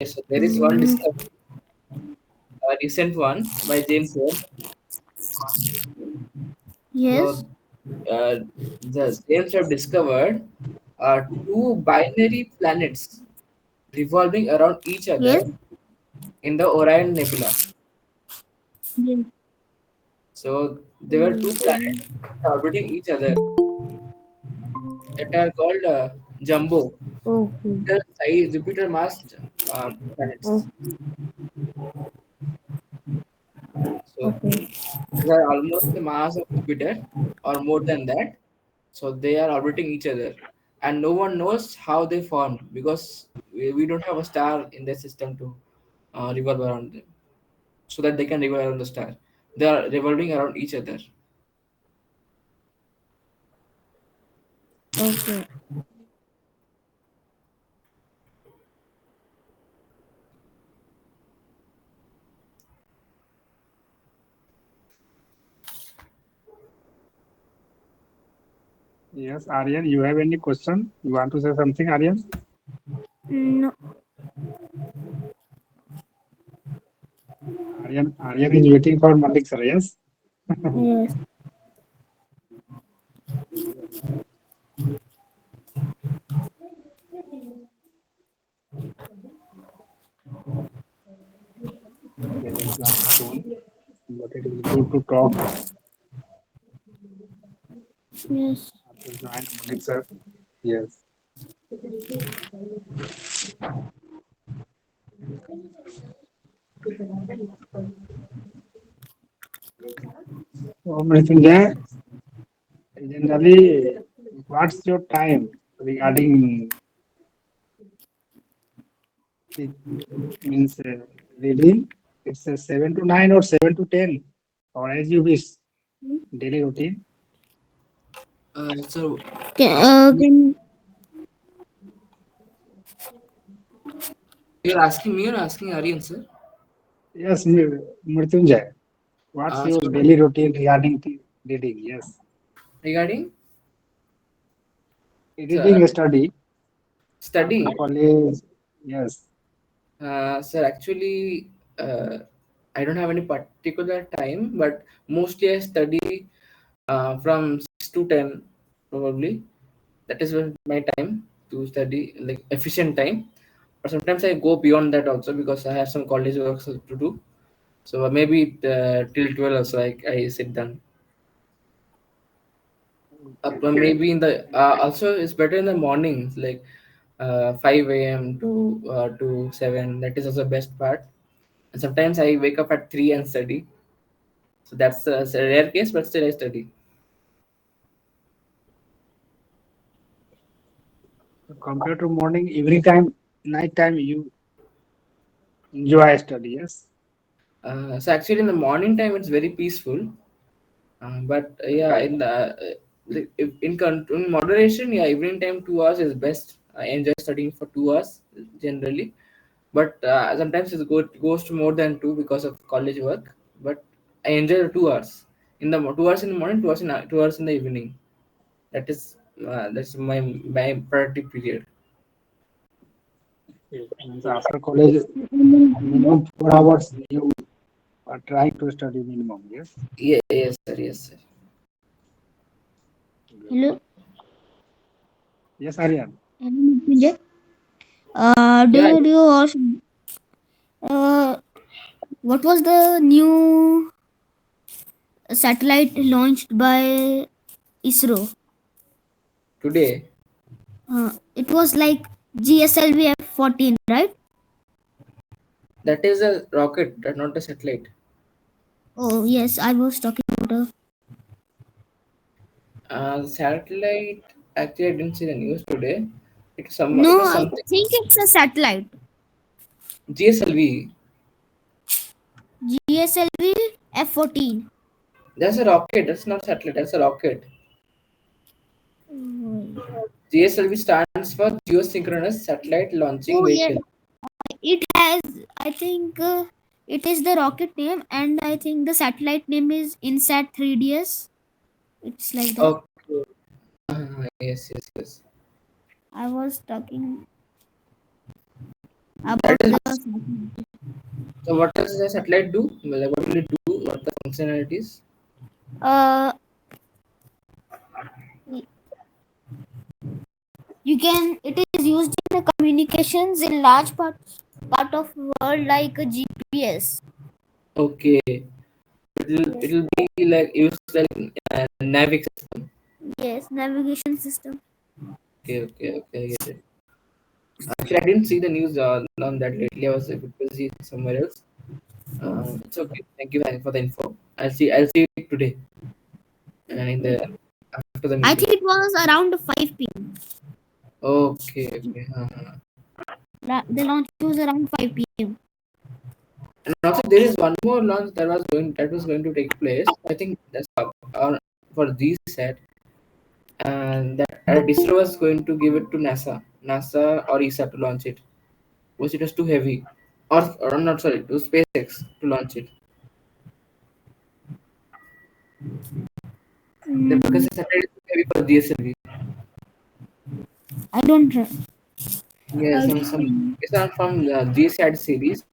Yes, so there is one Mm, discovery, a recent one by James Webb. yes, So the James Webb discovered two binary planets revolving around each yes, other in the Orion Nebula. yes. So there were two Okay, planets orbiting each other that are called Jumbo, okay, Jupiter size, Jupiter mass planets. okay, So okay, they are almost the mass of Jupiter or more than that. So they are orbiting each other, and no one knows how they formed because we don't have a star in the system to revolve around them, so that they can revolve around the star. They are revolving around each other. okay. Yes, Aryan, you have any question? You want to say something, Aryan? No, Aryan is waiting for Malik, sir. Yes. yes, Okay, let's not soon. But it is good to talk yes. after join Malik, sir. Yes. So, Mrityunjay, generally, what's your time regarding the means reading? It's a 7 to 9 or 7 to 10, or as you wish. Daily routine. So Can you're asking me or asking Aryan, sir? Yes, Mrityunjay. What's your So daily routine regarding the reading? Yes, regarding reading study after study, college. Yes, sir, actually, I don't have any particular time, but mostly I study from 6 to 10 probably. That is when my time to study, like efficient time. But sometimes I go beyond that also because I have some college work to do. So maybe till 12 also I sit down. okay. Maybe in the also it's better in the mornings, like 5 a.m. to 7. That is also best part. And sometimes I wake up at 3 and study. So that's a rare case, but still I study. So compared to morning, evening time, night time, you enjoy study. Yes. So actually in the morning time it's very peaceful. But yeah, Okay. in the like, in moderation, yeah, evening time 2 hours is best. I enjoy studying for 2 hours generally, but sometimes goes to more than two because of college work. But I enjoy the 2 hours in the 2 hours in the morning, 2 hours in the evening. That is that's my productive period. Okay. Means after college, minimum 4 hours you are trying to study minimum. Yes. Yeah, yes, sir, yes, sir. Good. hello, Yes, Aryan. Vijay. Yeah, Do you also uh, what was the new satellite launched by ISRO? today It was like GSLV F-14, right? that is a rocket, not a satellite. Oh yes, I was talking about a. Satellite. Actually, I didn't see the news today. It No, was I something. think it's a satellite. GSLV. GSLV F-14. That's a rocket. That's not satellite. That's a rocket. Oh GSLV stands for Geosynchronous Satellite Launching oh, yes, Vehicle. it has. I think it is the rocket name, and I think the satellite name is INSAT 3DS. It's like that. Okay. Yes, yes, yes. I was talking. That about is the satellite. so. What does the satellite do? Like, what will it do? What the functionalities? Uh, y- you can. It is used in the communications in large part of world like a GPS. Okay, Yes. it'll be like used like Navic system. Yes, navigation system. Okay, okay, okay. I get it. Actually, I didn't see the news on that lately. I was a bit busy somewhere else. It's okay. Thank you for the info. I'll see it today and in the after the I meeting. think it was around 5 p.m. Okay, okay. The launch was around 5 p.m. And also there is one more launch that was going to take place. I think that's on for these set, and that ISRO was going to give it to NASA or ESA to launch it. Was it was too heavy, or not? Sorry, to SpaceX to launch it. Because Mm, the satellite is too heavy for DSLV. I don't. Yeah, I some don't. it's not from the GSAT series.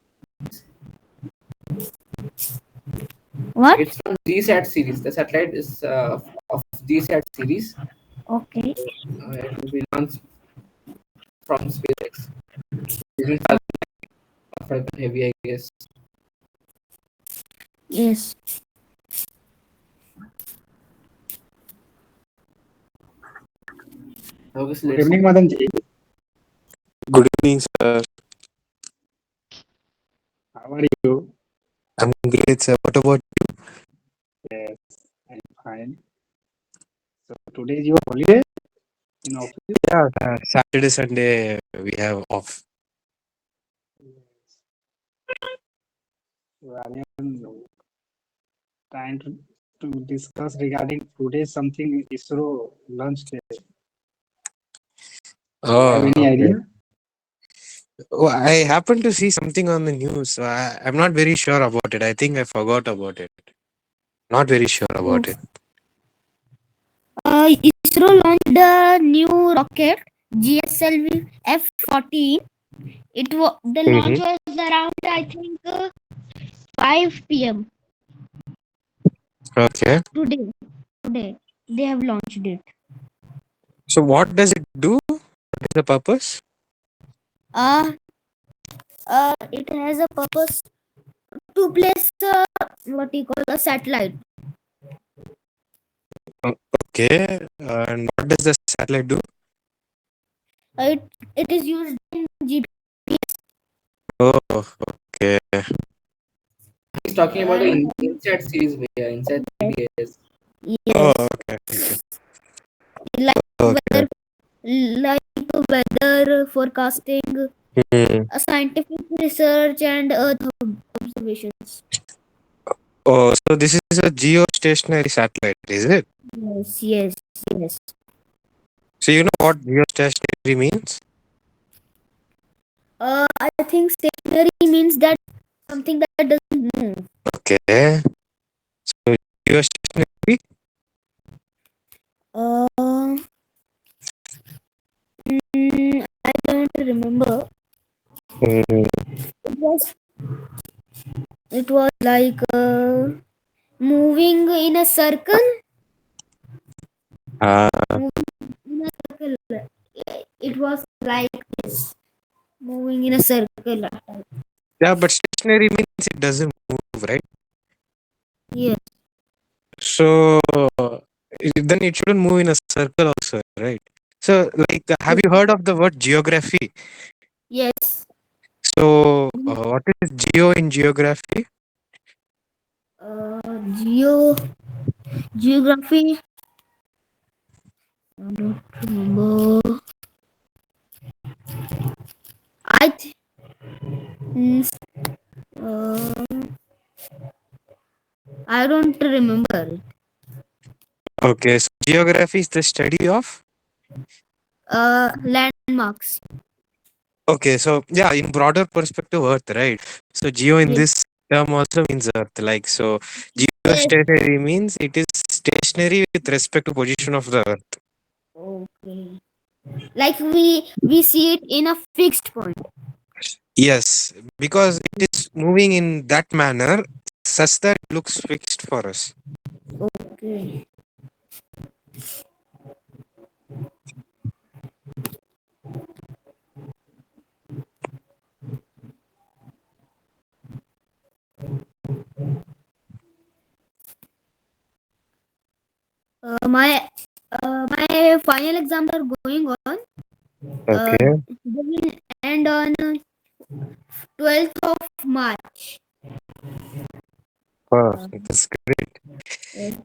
What? It's from GSAT series. The satellite is of GSAT series. Okay. It will be launched from SpaceX. It means Falcon Heavy, I guess. Yes. Obviously, Good let's evening, Madan ji. Good evening, sir. How are you? I'm great, sir. What about? Yes, I'm fine. So today is your holiday in office. Yeah, Saturday, Sunday we have off. So I am trying to discuss regarding today something ISRO launched. Do you have Oh, any okay. idea? Oh, I happened to see something on the news. So I'm not very sure about it. I think I forgot about it. Not very sure Oh. about it. ISRO launched the new rocket GSLV F-14. The launch Mm-hmm. was around I think 5 p.m. Okay. today. Today they have launched it. So what does it do? What is the purpose? Uh, it has a purpose to place what you call a satellite. O- Okay. And what does the satellite do? It is used in GPS. Oh, okay. He's talking about the And Inside series, yeah, Inside yes, 3DS. Oh, yes, okay. Okay. like Okay. weather forecasting, Hmm. scientific research, and Earth observations. Oh, so this is a geostationary satellite, is it? Yes, yes, yes. So you know what geostationary means? I think stationary means that something that doesn't move. Okay. So geostationary. Uh, I don't remember. Mm, It was it was like moving in a circle. uh, Moving in a circle. It was like this, moving in a circle. yeah, but stationary means it doesn't move, right? Yes, So then it shouldn't move in a circle also, right? So like, have you heard of the word geography? yes. So what is geo in geography? Uh, geo geography. I don't remember. I th- mm, uh, I don't remember. Okay, so geography is the study of. Landmarks. Okay, so yeah, in broader perspective, Earth, right? So geo in Yes. this term also means Earth. Like so, Yes. geostationary means it is stationary with respect to position of the Earth. Okay. Like we see it in a fixed point. Yes, because it is moving in that manner such that it looks fixed for us. Okay. My final exams are going on. Okay. They will end on 12th of March. Oh, Uh, that's great. yes.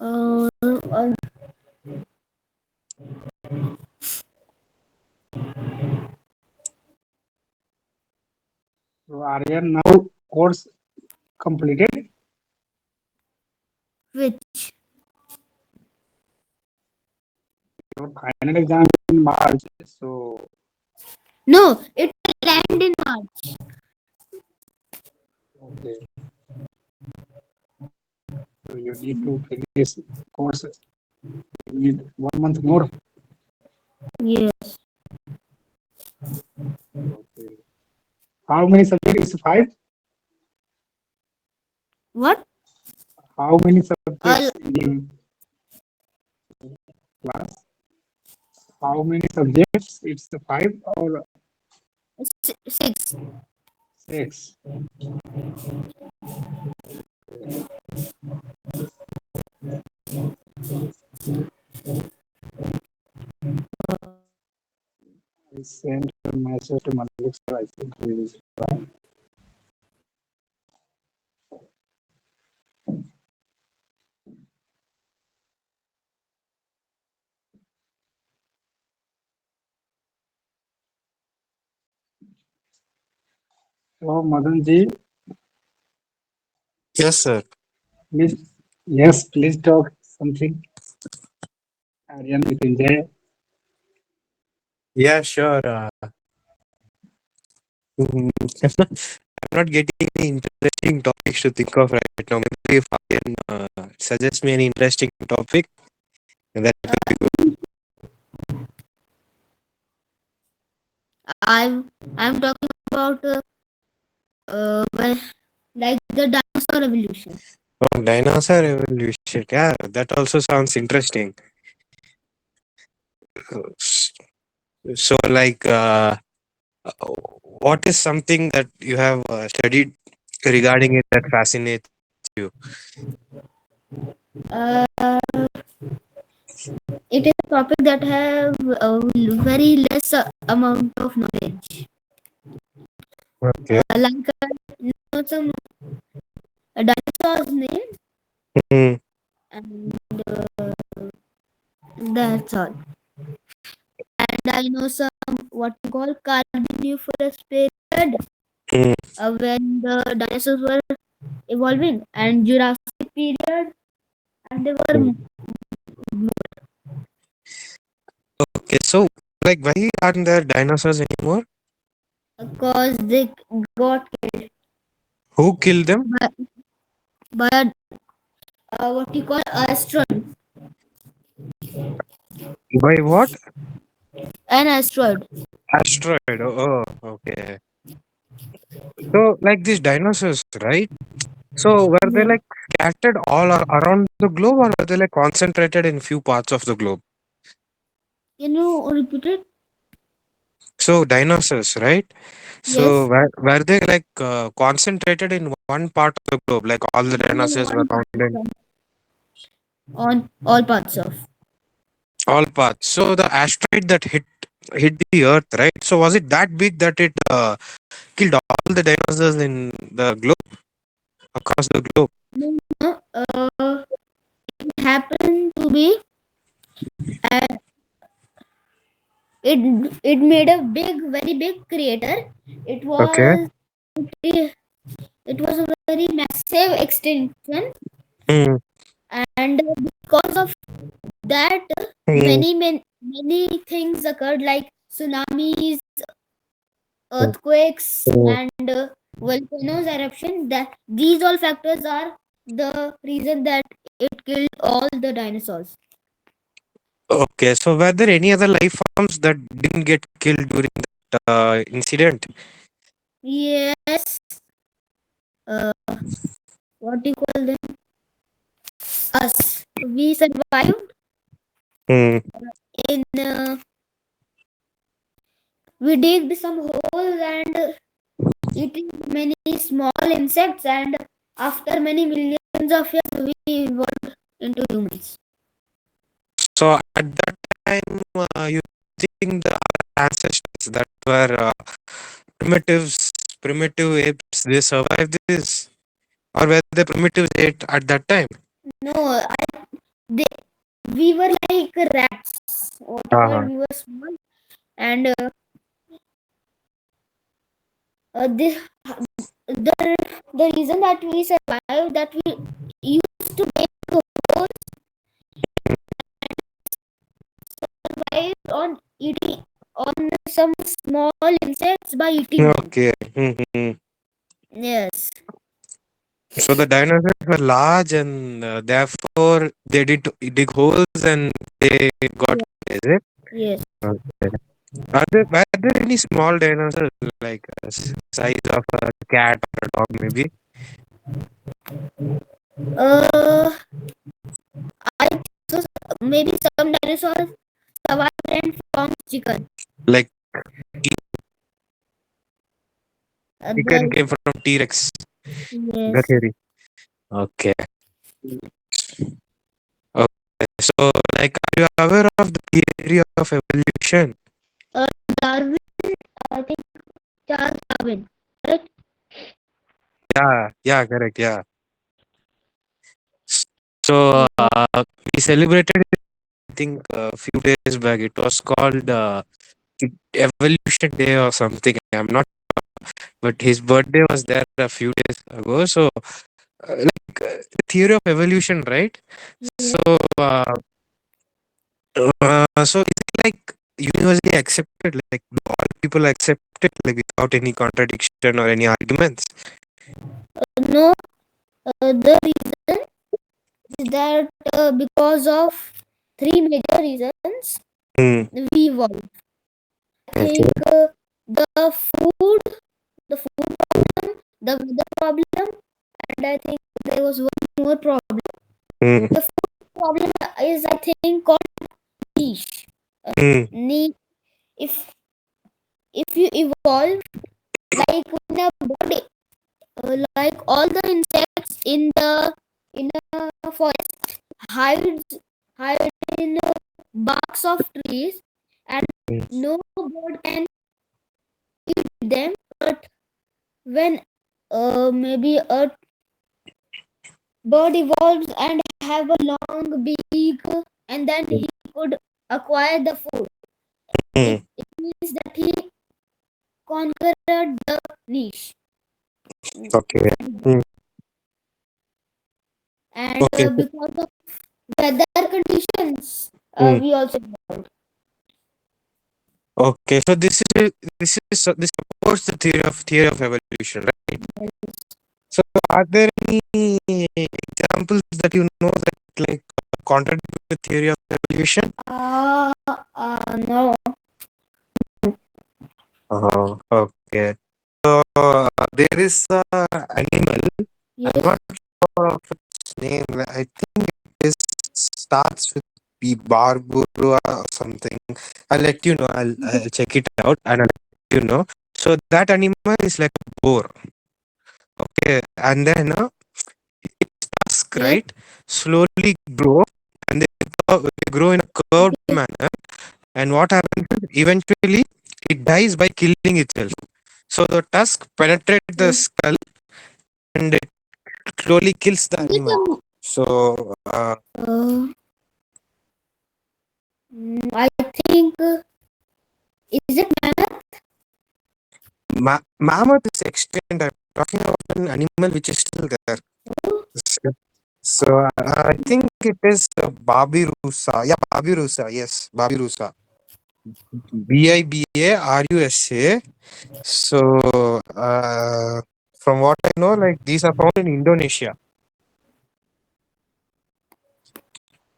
Uh, So Aryan, now course completed. which? Your final exam is in March. So No, it will end in March. okay, so you need to finish course. You need 1 month more. Yes. Okay. How many subjects? Five. What? How many Uh, subjects in class? How many subjects? It's the five or six. six. I sent a message to Malik, sir. I think he will reply. So Madan ji, Yes, sir. please, yes, please talk something. Aryan with Injay. Yeah, sure. Mm, I'm not getting any interesting topics to think of right now. Maybe if I can suggest me any interesting topic, that Uh, will be good. I'm talking about well, like the dinosaur evolution. Oh, dinosaur evolution. Yeah, that also sounds interesting. S- So, like, what is something that you have studied regarding it that fascinates you? Uh, it is a topic that have a very less amount of knowledge. Okay. Like know some dinosaur's name, Mm, and that's all. And I know some what you call Carboniferous period, mm. when the dinosaurs were evolving, and Jurassic period, and they were Mm. Okay, so like, why aren't there dinosaurs anymore? because they got killed Who killed them? by what you call asteroid, By what? an asteroid. Asteroid. Oh, okay. So, like these dinosaurs, right? So, were they Yeah. like scattered all around the globe, or were they like concentrated in few parts of the globe? Can you repeat it? So, dinosaurs, right? So, Yes. were they like concentrated in one part of the globe, like all the No, dinosaurs were on found in parts, on all parts of. all parts? So, the asteroid that hit the Earth, right? So, was it that big that it killed all the dinosaurs in the globe across the globe? No, no, it happened to be, uh, it it made a very big crater. It Okay. was it was a very massive extinction, Mm, and because of that, mm, many things occurred like tsunamis, mm, earthquakes, mm. and volcanoes eruption. That these all factors are the reason that it killed all the dinosaurs. Okay, so were there any other life forms that didn't get killed during that incident? Yes. Uh, what do you call them? Us. We survived Hmm. in. We digged some holes and eating many small insects, and after many millions of years, we evolved into humans. So at that time, you think the ancestors that were primitives, primitive apes, they survived this, or were they primitives at that time? No, they, we were like rats. Whatever, Uh-huh. we were small, and this the the reason that we survived, that we used to dig holes, survive on eating on some small insects by eating them. Okay. Mhm. Yes, So the dinosaurs were large, and therefore they did dig holes and they got. yes, Is it? yes. Okay. Were there any small dinosaurs like size of a cat or a dog, maybe? Uh, I think so. Maybe some dinosaurs survived and formed chicken. Like chicken The came from T Rex. The yes, theory. Okay. Okay. So, like, are you aware of the theory of evolution? uh, Darwin. I think Charles Darwin. Right? Yeah. Yeah. Correct. Yeah. So, we celebrated it, I think, a few days back. It was called Evolution Day or something. I'm not, but his birthday was there a few days ago. So, the theory of evolution, right? Yes. So, so is it like universally accepted? Like, do all people accept it, like without any contradiction or any arguments? No, the reason is that because of three major reasons Hmm. we evolved. I Okay. think the food, the food problem, the weather problem, and I think there was one more problem. Hmm. The food problem is, I think, called niche. Hmm. Niche. If you evolve like in a body, like all the insects in a forest hides hide in barks of trees, and Hmm. no bird can eat them. But when maybe a bird evolves and have a long beak, and then he could acquire the food, Hmm. it means that he conquered the niche. Okay. Hmm. And Okay. because of weather conditions, Hmm. we also evolved. Okay. So this supports the theory of evolution, right? So are there any examples that you know that like contradict the theory of evolution? No. Okay. So there is a animal. I'm Yes. not sure of its name. I think it is starts with B Barbara or something. I'll let you know. I'll check it out and I'll let you know. So that animal is like a boar. Okay, and then its tusk, Yes. right, slowly grow, and they grow in a curved Yes. manner. And what happens is eventually it dies by killing itself. So the tusk penetrates the Yes. skull and it slowly kills the Is it animal. So I think is it mammoth is extinct. I'm talking about an animal which is still there. So, I think it is Babirusa. Yeah, Babirusa. Yes, Babirusa. Bibarusa. So, from what I know, like these are found in Indonesia.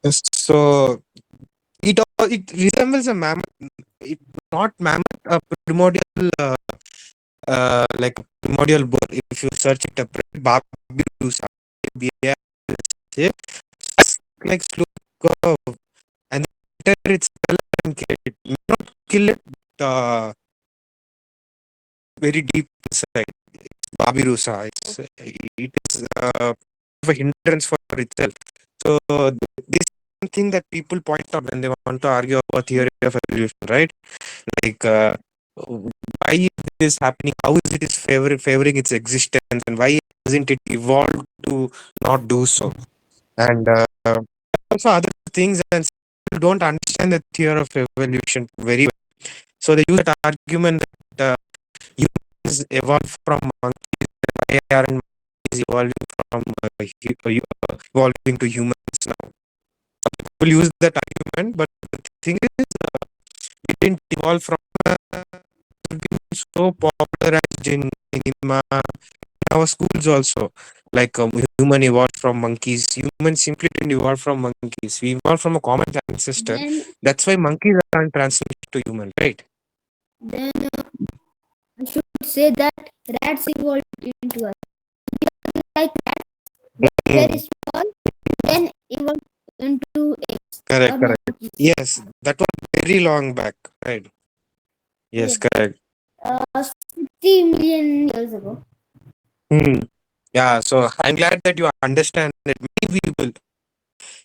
Yes, so it It resembles a mammoth. It not mammoth, a primordial, like a primordial boar. If you search it up, right? Babirusa, BARSA, it's like slow curve, and later it's well and kill it. May not kill it, but very deep inside. Babirusa. It is a hindrance for itself. So this is something that people point out when they want to argue about theory of evolution, right? Like why is this happening? How is it is favoring its existence, and why hasn't it evolved to not do so? And also other things, and people don't understand the theory of evolution very well. So they use that argument that humans evolved from monkeys, why aren't monkeys evolving from evolving to humans now? People use that argument, but the thing is, it didn't evolve from been so popular as in cinema, in our schools also. Like human evolved from monkeys. Humans simply didn't evolve from monkeys. We evolved from a common ancestor. Then, That's why monkeys aren't translated to human, right? then I should say that rats evolved into us. Like rats, very Mm, small, then evolved into apes correct, or correct. monkeys. Yes, that was very long back, right? Yes, Yes, correct. 60 million years ago. Hmm. Yeah, so I'm glad that you understand that many people,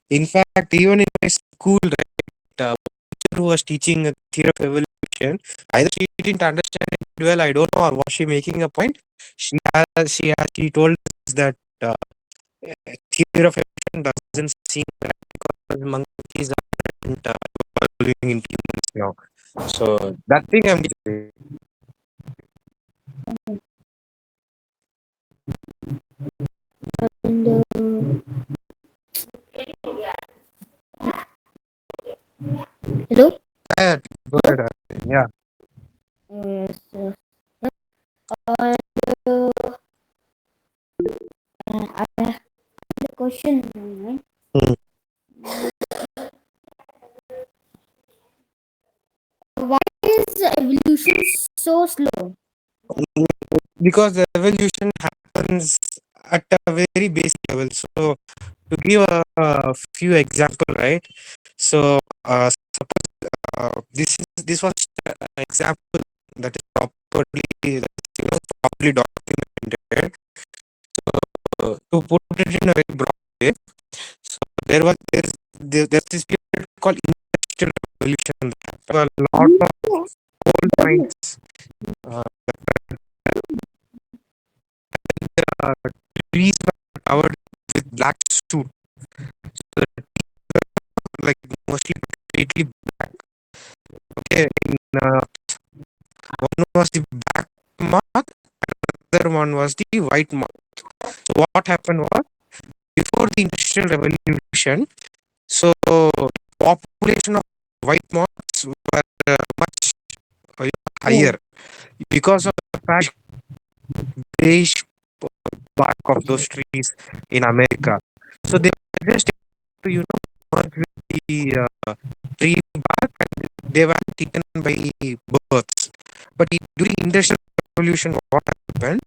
in fact, even in my school, right, who was teaching a theory of evolution, either she didn't understand it well, I don't know, or was she making a point? She told us that theory of evolution doesn't seem right because monkeys aren't evolving into humans now. So that thing I'm And hello? glad. Good. Yeah. Yes. And I have a question. Right? Hmm. Why is evolution so slow? Because the evolution happens at a very basic level. So to give a few example, right? So suppose this was an example that is properly documented. To put it in a very broad way, so there's this period called industrial revolution. There were a lot of coal mines. Uh, uh, Trees were covered with black soot. So the like mostly completely black. Okay, one was the black moth, other one was the white moth. So what happened was before the industrial revolution, so population of white moths were much Oh, higher because of the fact grayish bark of those trees in America. So they were just able to merge with the tree bark, and they were taken by birds. But during industrial revolution, what happened,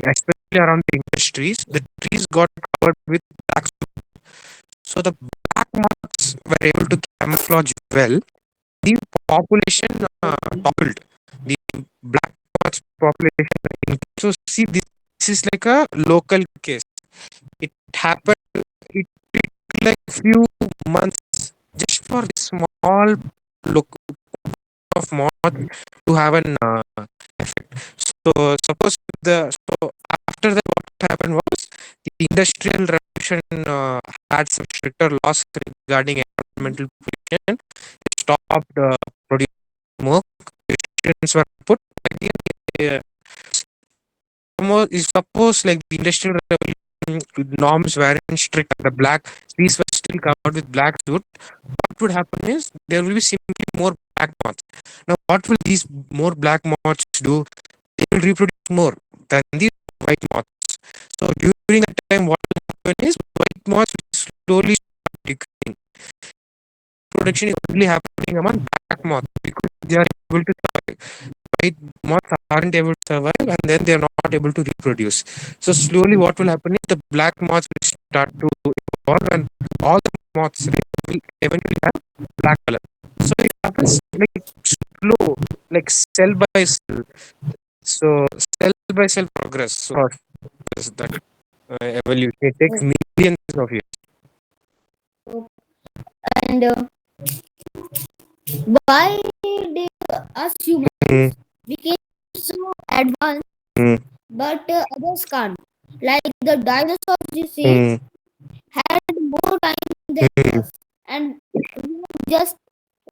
especially around the industries, the trees got covered with black soot. So the black moths were able to camouflage well. The population toppled. The black moths population. So see, this is like a local case. It happened. It took like few months just for this small look of moth to have an effect. So suppose so after that, what happened was the industrial revolution had some stricter laws regarding environmental pollution. It stopped producing smoke. Restrictions were put. Again, suppose like the industrial revolution norms weren't strict and the black trees were still covered with black soot, what would happen is there will be simply more black moths. Now, what will these more black moths do? They will reproduce more than the white moths. So during that time, what will happen is white moths will slowly start decaying. Production is only happening focusing on black moths because they are able to survive. White moths aren't able to survive, and then they are not able to reproduce. So slowly, what will happen is the black moths will start to evolve, and all the moths will eventually have black color. So it happens like slow, like cell by cell. So cell by cell progress. So process that evolution. It takes millions of years. And why did us Mm, humans became so advanced, mm, but others can't? Like the dinosaurs, you see, mm, had more time than mm. us, and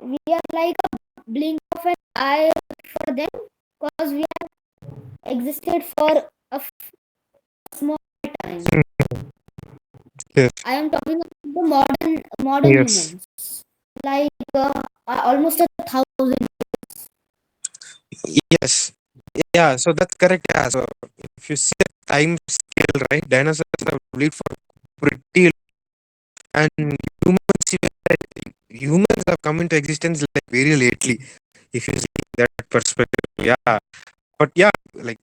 we are like a blink of an eye for them, because we have existed for a small time. Yes, I am talking about the modern yes, humans, like almost 1,000. yes. Yeah, so that's correct. Yeah, so if you see the time scale, right, dinosaurs have lived for pretty, and humans, humans have come into existence like very lately. If you see that perspective, yeah. But yeah, like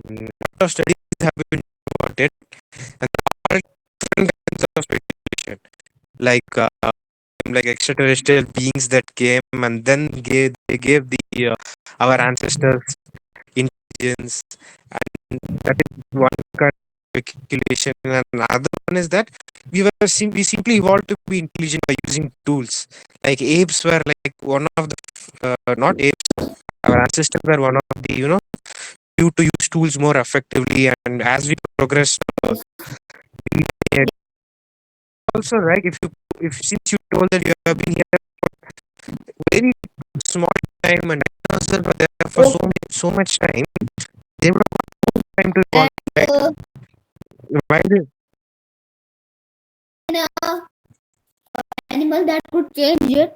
lot of studies have been about it, and there are different kinds of speculation, like extraterrestrial beings that came and then gave the our ancestors intelligence, and that is one kind of speculation. And another one is that we simply evolved to be intelligent by using tools. Like apes were like one of the not apes. Our ancestors were one of the you to use tools more effectively, and as we progress, Yes, we also right. If since you told that you have been here very small time and dinosaurs were there for oh, so much time, they would have time to evolve, and right? Why did uh, animal that could change it,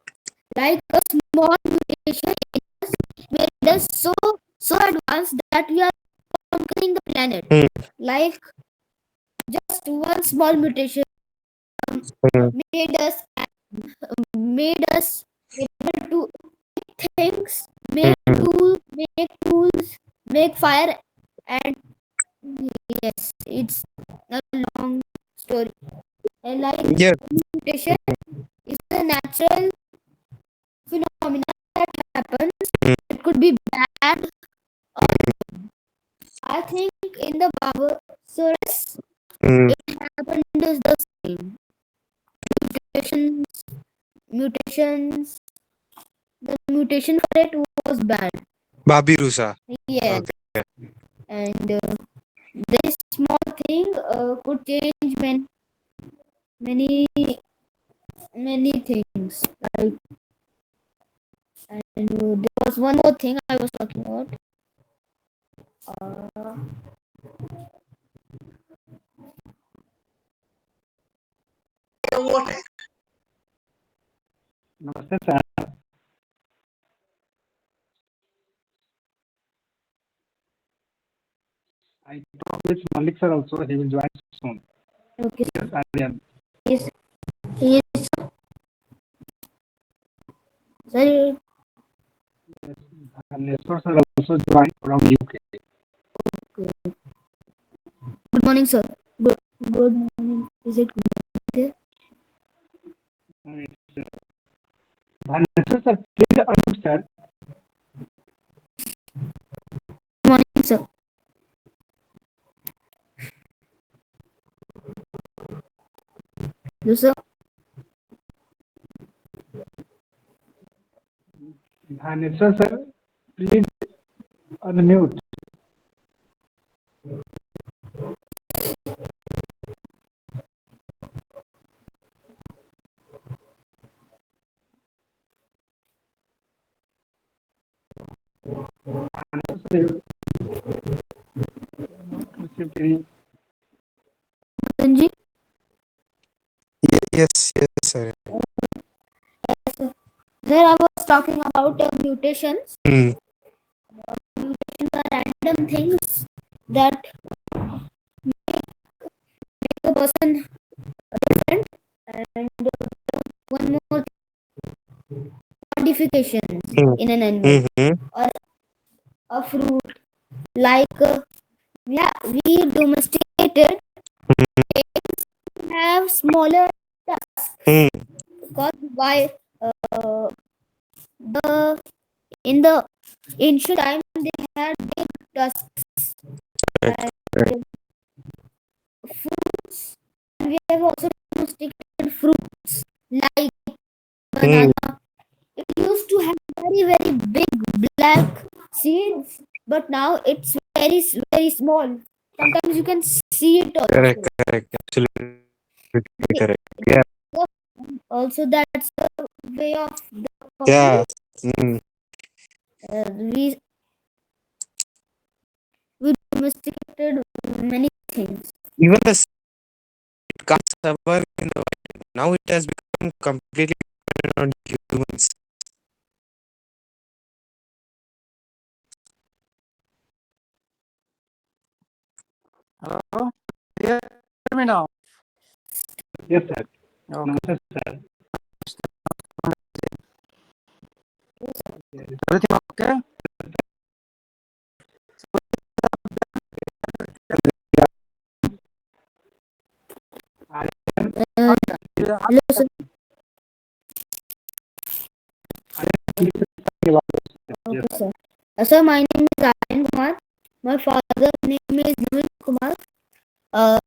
like a small mutation made us so advanced that we are conquering the planet. Hmm, Like just one small mutation hmm, made us made us able to things, hmm. make tools, make fire, and yes, it's a long story. And like Yes. mutation is a natural phenomenon that happens. Hmm, It could be bad. I think in the Barbasaurus, hmm. it happened is the same. Mutations, mutations. The mutation for it was bad. Babirusa. Yes, Okay. and this small thing could change many many things. Like, and there was one more thing I was talking about. Uh, Namaste, sir. I talked with Malik sir also. He will join soon. okay, Yes, Aryan. yes, yes, sir. And Nestor sir also joined from UK. Good morning, sir. Good morning. Is it good? It's, Nestor sir, please unmute sir. Good morning, sir. Yes, sir. Nestor sir, please unmute. Nestor sir, you have not received any. Sanji? Yes, yes, sir. Sir, I was talking about mutations. Hmm. Mutations are random things that make a person different. And one more modifications in an animal Mm-hmm. or a fruit. Like yeah, we domesticated have smaller tusks Mm. because why uh, the in the ancient time they had big tusks Correct. and Correct. fruits. And we have also domesticated fruits like Mm. banana. It used to have very big black seeds, but now it's very small. Sometimes you can see it Correct. also. Correct. Absolutely It- correct. it- Yeah. Also, that's the way of the Yeah. couple. Mm. We domesticated many things. Even the can't survive in the wild. Now it has become completely dependent on humans. Hello? Hear me now? Yes, sir. Okay. Namaste, sir. Yes. Everything okay? I Uh, Yeah. Hello, sir. I am talking about this. Yes, Okay, sir. Sir, my name is Aryan Kumar. My father's name is Navin Kumar. Uh,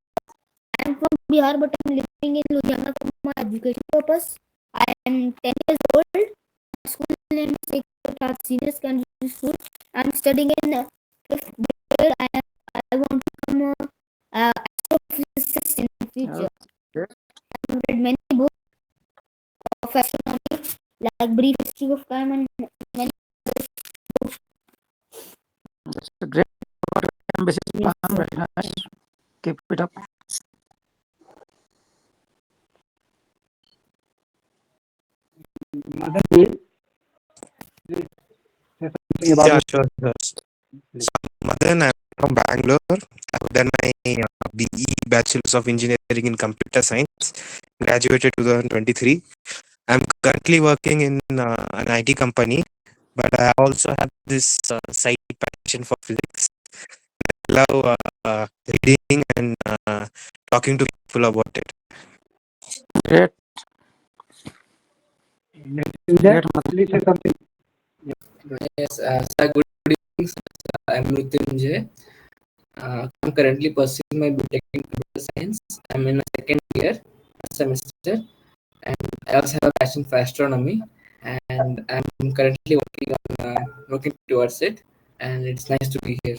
I'm from Bihar, but I'm living in Ludhiana for my education purpose. I am 10 years old. My school name is Ekta Senior Secondary School. I'm studying in 5th grade. I want to become a astrophysicist in the future. Okay. I've read many books of astronomy, like Brief History of Time and many books. That's a great ambitious Yes, plan. sir. Very nice. Keep it up. Madan ji, please say something about Yeah, your sure, sure. please. So, Madan, I'm from Bangalore. I've done my BE Bachelor's of Engineering in Computer Science. Graduated 2023. I'm currently working in an IT company, but I also have this side passion for physics. I love reading and talking to people about it. Great, Messenger, great, Madan. please say something. Yes, good. Yes, sir, good evening, sir. I'm Mrityunjay. I'm currently pursuing my BTech in computer science. I'm in a second year semester, and I also have a passion for astronomy. And I'm currently working towards it. And it's nice to be here.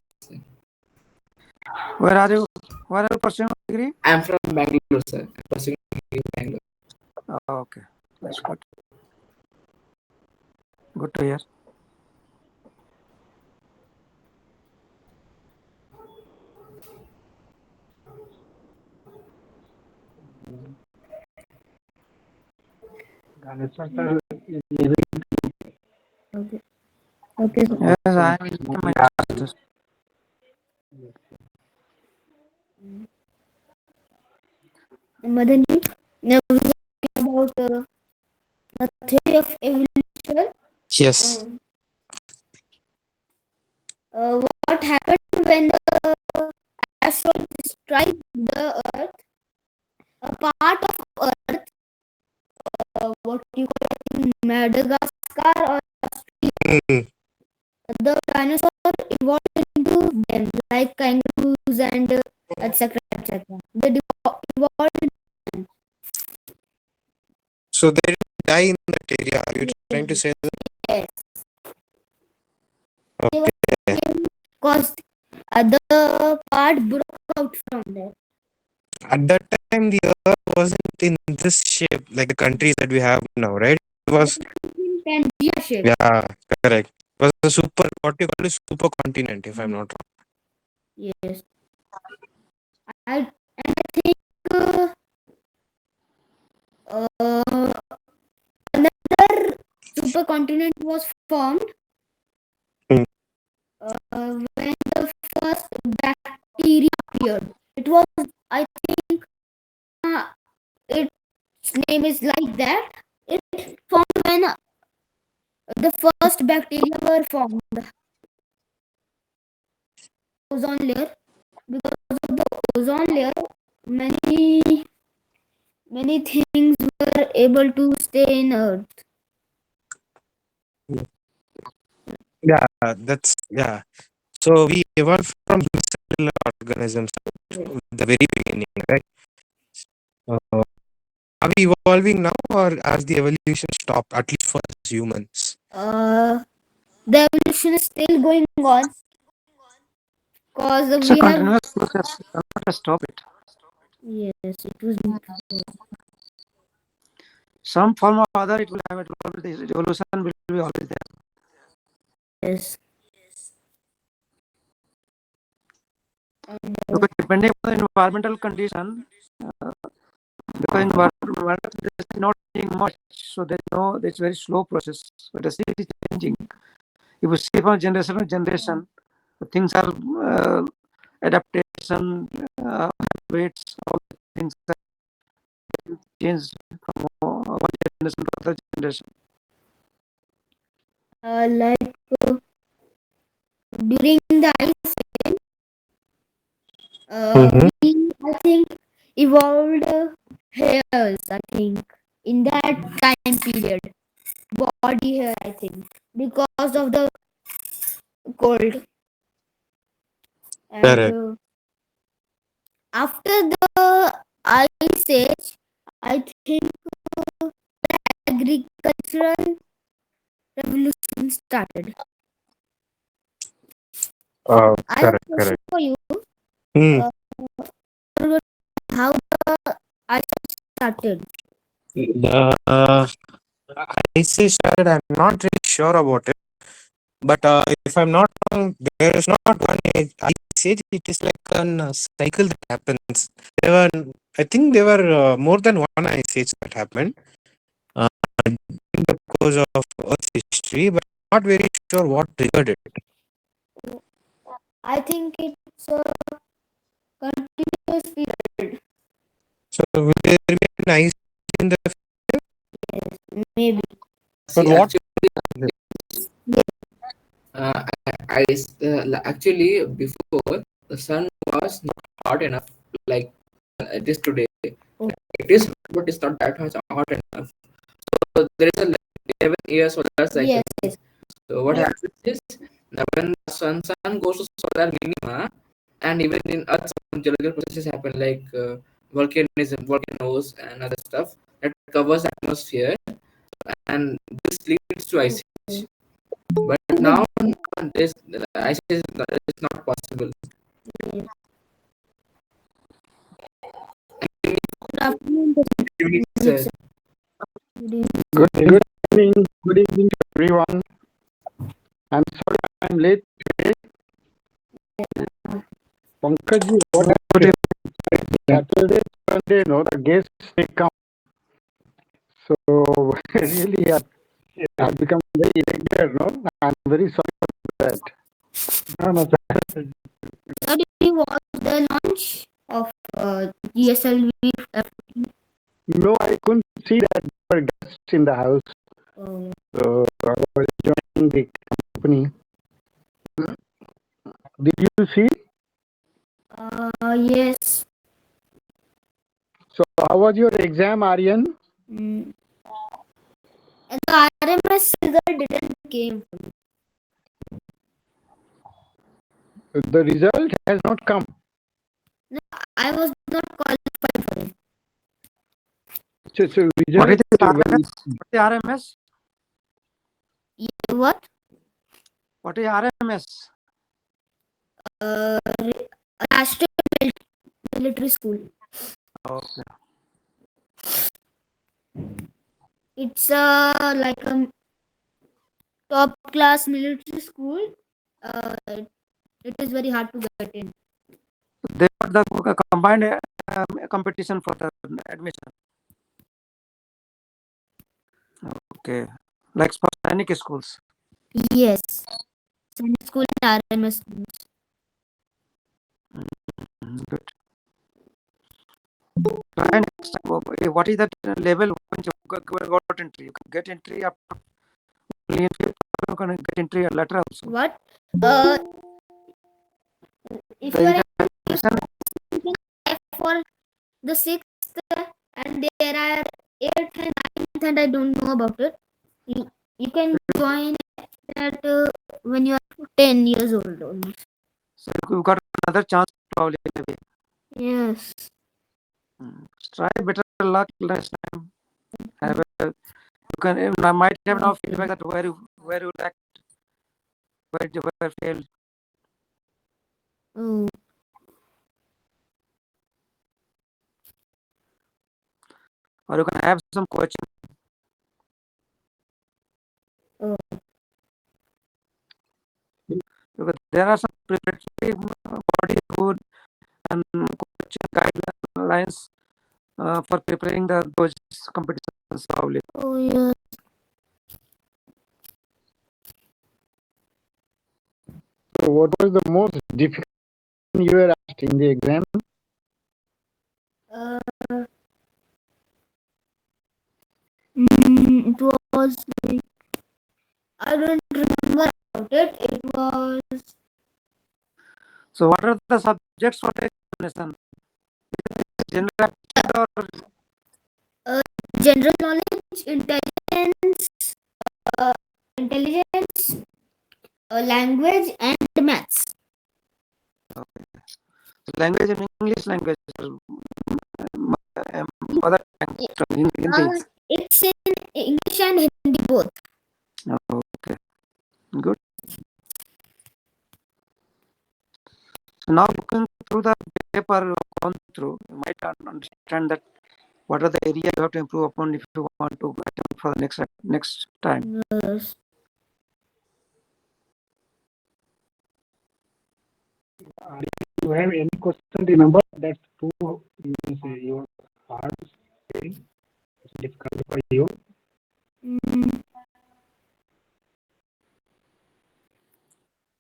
Where are you? Where are you pursuing degree? I'm from Bangalore, sir. I'm pursuing in Bangalore. Oh, okay. That's good. Good to hear. Ganesh sir is living Okay. Okay, sir. Yes, I am in in my Bihar. masters. Madan ji, now we will talk about the theory of evolution. Yes. Um, what happened when the asteroid strike the Earth? A part of Earth, what you call it in Madagascar or Mm. the dinosaur evolved into them, like kangaroos and etc. etc. They evolved. So they didn't die in that area. Are you trying to say that? Yes, they were Okay. killed because the part broke out from there. At that time, the Earth wasn't in this shape like the countries that we have now, right? It was, In Pangea shape. yeah, correct. It was a super, what you call a super continent, if I'm not wrong. Yes, and I think uh, another supercontinent was formed Mm. when the first bacteria appeared. It was, I think, uh, its name is like that. It formed when The first bacteria were formed ozone layer. Because of the ozone layer, many many things were able to stay in Earth. Yeah, that's yeah. So we evolved from unicellular organisms Yes. at the very beginning, right? Uh, are we evolving now, or has the evolution stopped? At least for us humans. The evolution is still going on because It's a we have. continuous process. You cannot just stop it. Yes, it was. Some form or other, it will have it. The evolution will be always there. Yes. And, Because depending on the environmental condition, because environment is not changing much, so there's very slow process. But the state is changing. If you see from generation to generation, things are adaptation, habits, all things are changed from one generation to other generation. like during the ice age, Mm-hmm. we I think evolved hairs. I think in that time period, body hair. I think because of the cold and Correct. after the ice age, I think agricultural revolution started. I have a Correct. question Correct. for you. Hmm. Uh, how the ice age started? The IC started. I'm not really sure about it, but if I'm not wrong, there is not one ice age. It is like a cycle that happens. There were, I think, there were more than one ice age that happened in the course of Earth's history, but I'm not very sure what triggered it. I think it's a continuous period. So will there be an ice age in the Yes, maybe. but See, what? actually before the sun was not hot enough like it is today. Oh. It is, but it's not that much hot enough. So there is a 11 years solar cycle. Yes, yes. So what Yes. happens is when the sun goes to solar minima, and even in Earth some geological processes happen like volcanoes and other stuff that covers the atmosphere, and this leads to ice age. But now this ice age is not possible. Yes. Good afternoon. Good evening, Good sir. evening. Good evening to everyone. I'm sorry I'm late today. Pankaj, what happened? Saturday, Sunday, no, the guests they come. So really, I've become very irregular, no? I'm very sorry for that. No, no, sir. How did you watch the launch of GSLV? No, I couldn't see that there were guests in the house. Oh, So I was joining the company. Did you see? yes. So how was your exam, Aryan? Mm. And the RMS result didn't came. The result has not come. No, I was not qualified for it. So What is result, the RMS? What is RMS? What? What is RMS? Uh, National Military School. Okay. It's like a top class military school. It is very hard to get in. They got the combined competition for the admission. Okay. Like for Sainik schools. Yes, Sunday school and RMS schools. Good. Try next time. What is that level when you got entry? You can get entry up to only in fifth you can get entry letter also. What? If The you are international, you can apply for the sixth, and there are eighth and ninth, and I don't know about it. You can join at when you are 10 years old almost. so you got another chance probably maybe. Yes. Try better luck next time. Have a, you can I might have now feedback that where you lacked, where you failed. Oh. Or you can have some coaching. Oh. Because there are some preparatory body food and coaching guidelines for preparing those competitions probably. Oh yes. So what was the most difficult you were asked in the exam? It was like, I don't remember about it. It was So what are the subjects for the examination? General aptitude or general knowledge, intelligence, language, and maths. language and English language, mother tongue, Hindi. It's in English and Hindi both. Okay, good. So now looking through the paper you've gone through, you might understand that what are the areas you have to improve upon if you want to attempt for the next time. Yes. Do you have any question? Remember that too you hard thing, it's difficult for you.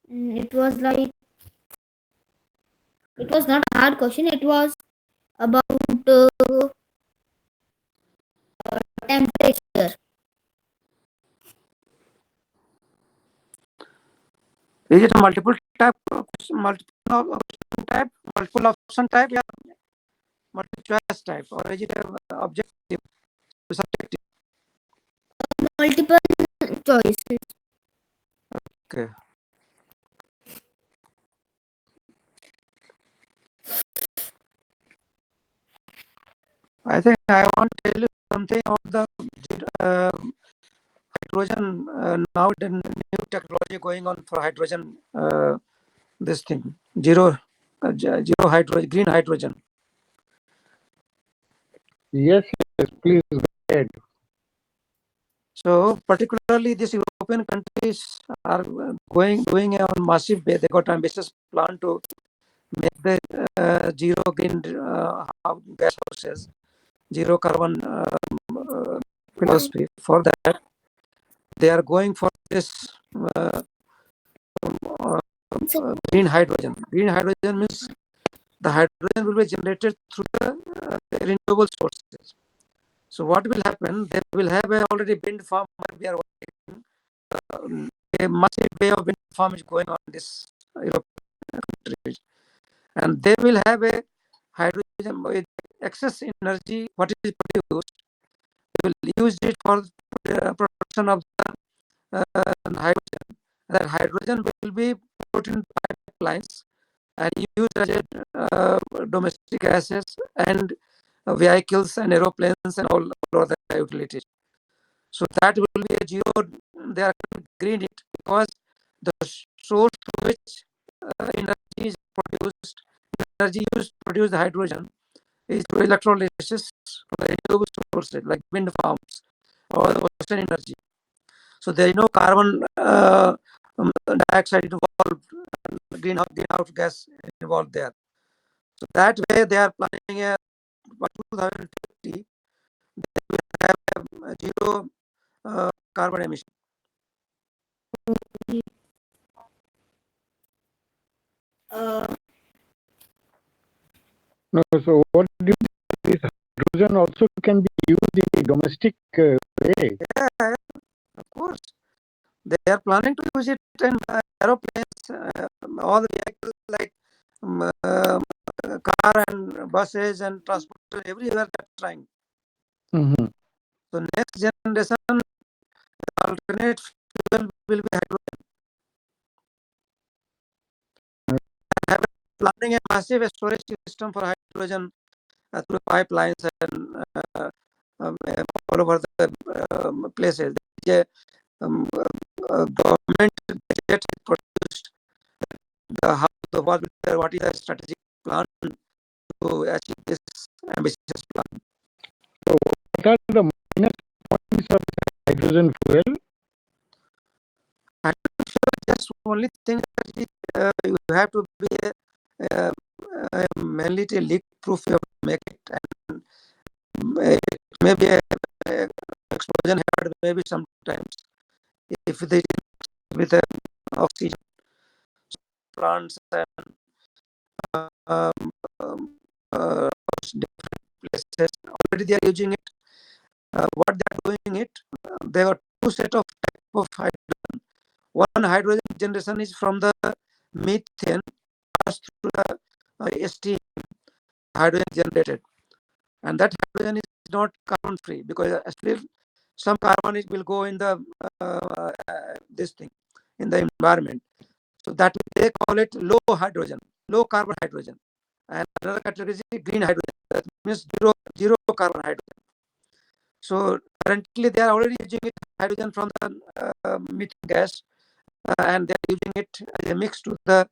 It was like, it was not a hard question. It was about temperature. Is it a multiple type, multiple option type, multiple option type, yeah, multiple choice type, or is it objective, subjective? Multiple choices. Okay. I think I want to tell you something about the hydrogen. Now the new technology going on for hydrogen. This thing, zero hydrogen, green hydrogen. Yes, please go ahead. So particularly these European countries are doing a massive way. They got ambitious plan to make the zero green gas houses, zero carbon philosophy. For that, they are going for this green hydrogen. Green hydrogen means the hydrogen will be generated through the renewable sources. So what will happen? They will have already wind farm where we are working. A massive way of wind farm is going on in this European countries, and they will have a hydrogen with excess energy. What is produced, they will use it for the production of the hydrogen. That hydrogen will be put in pipelines and used as domestic gases and vehicles and aeroplanes and all other utilities. So that will be a zero. They are green it because the source to which energy is produced, energy used to produce the hydrogen is through electrolysis from the renewable sources like wind farms or the ocean energy. So there is no carbon dioxide involved, greenhouse gas involved there. So that way they are planning a by 2050 they will have a zero carbon emission. No, so what do you think? This hydrogen also can be used in a domestic way? Yeah, of course. They are planning to use it in aeroplanes, all the vehicles like car and buses and transport everywhere they're trying. Mm-hmm. So next generation alternate fuel will be hydrogen. Have planning a massive storage system for hydrogen through pipelines and all over the places. Government budget produced how what is the strategic plan to achieve this ambitious plan. So what are the minus points of hydrogen fuel? Hydrogen fuel, just only thing that you have to be mainly a leak proof. You have to make it, and it may be a explosion had maybe sometimes if they with oxygen plants and um, um, uh, different places already they are using it. What they are doing it, there are two set of type of hydrogen. One hydrogen generation is from the methane passed through the steam hydrogen generated, and that hydrogen is not carbon free because still some carbon will go in the this thing in the environment. So that they call it low hydrogen, low carbon hydrogen. And another category is green hydrogen. That means zero carbon hydrogen. So currently they are already using it hydrogen from the methane gas, and they are using it as a mix to the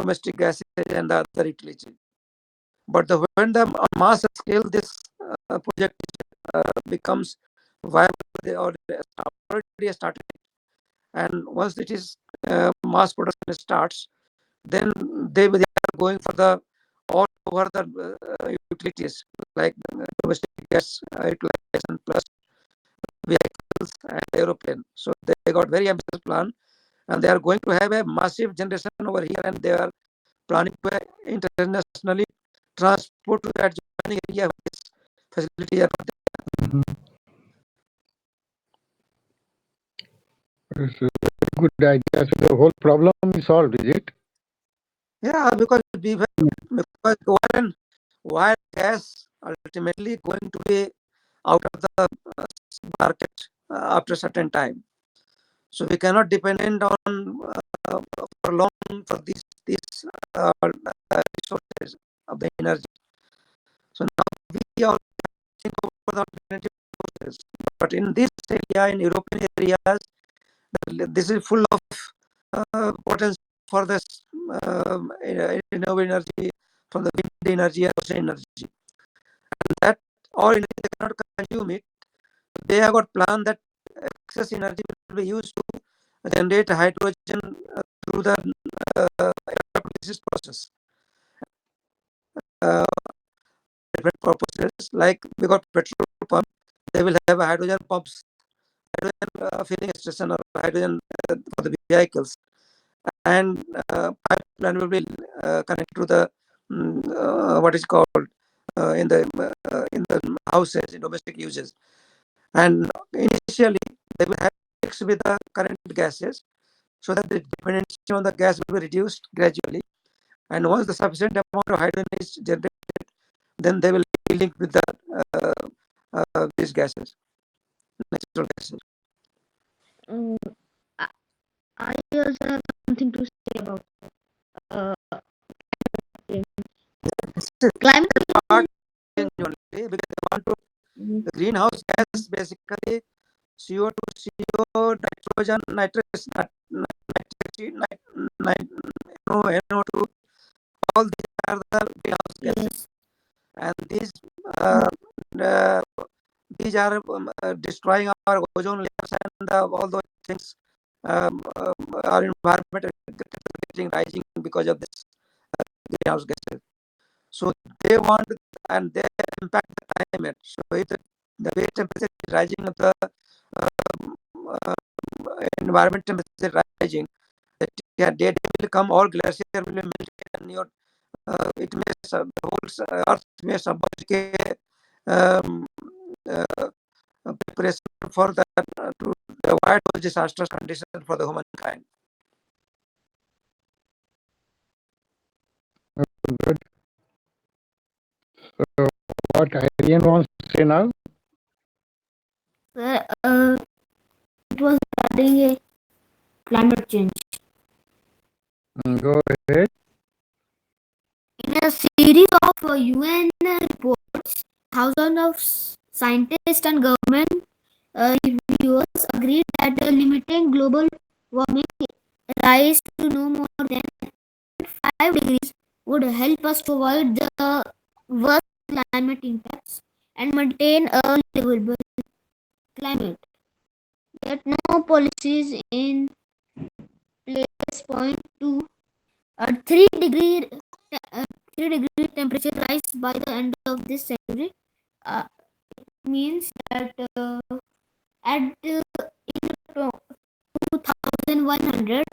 domestic gases and the other utilities. But when the on mass scale this project becomes viable, they already started, and once it is mass production starts, then they are going for the all over the utilities like domestic gas utilization plus vehicles and aeroplane. So they got very ambitious plan, and they are going to have a massive generation over here, and they are planning to internationally transport to the adjoining area of this facility. Mm-hmm. It's a very good idea. So the whole problem is solved, is it? Yeah, because why gas ultimately going to be out of the market after a certain time. So we cannot depend on for long for these resources of the energy. So now we all think about the alternative sources. But in this area, in European areas, this is full of potential for this renewable energy from the wind energy and ocean energy. And that all energy they cannot consume it. They have got plan that excess energy will be used to generate hydrogen through the electrolysis process. Uh, Different purposes like we got petrol pump, they will have hydrogen pumps, hydrogen filling station or hydrogen for the vehicles, and pipeline will be connected to the what is called in the houses in domestic uses. And initially they will have mixed with the current gases so that the dependency on the gas will be reduced gradually. And once the sufficient amount of hydrogen is generated, then they will be linked with the these gases, natural gases. Um, I I also have something to say about uh, climate Part change. change only because they want to Mhm. the greenhouse gas basically CO2, CO, nitrogen, nitrous, NO2, all these are the greenhouse gases, Yes. and uh, uh, these are destroying our ozone layers and all those things. Our environment is getting rising because of this greenhouse gases. So they want and they impact the climate. So if the way temperature is rising, the um, uh, environment temperature is rising, yeah, day will come, all glacier will be melted, and your it may the whole earth may submerge um, uh, preparation for that to they avoid those disastrous conditions for the humankind. Good. So what Aryan wants to say now? Sir, it was regarding a climate change. Go ahead. In a series of UN reports, thousands of scientists and government reviewers agreed that limiting global warming rise to no more than 5 degrees would help us to avoid the worst climate impacts and maintain a livable climate. Yet no policies in place point to a 3 degree temperature rise by the end of this century. Means that at in 2100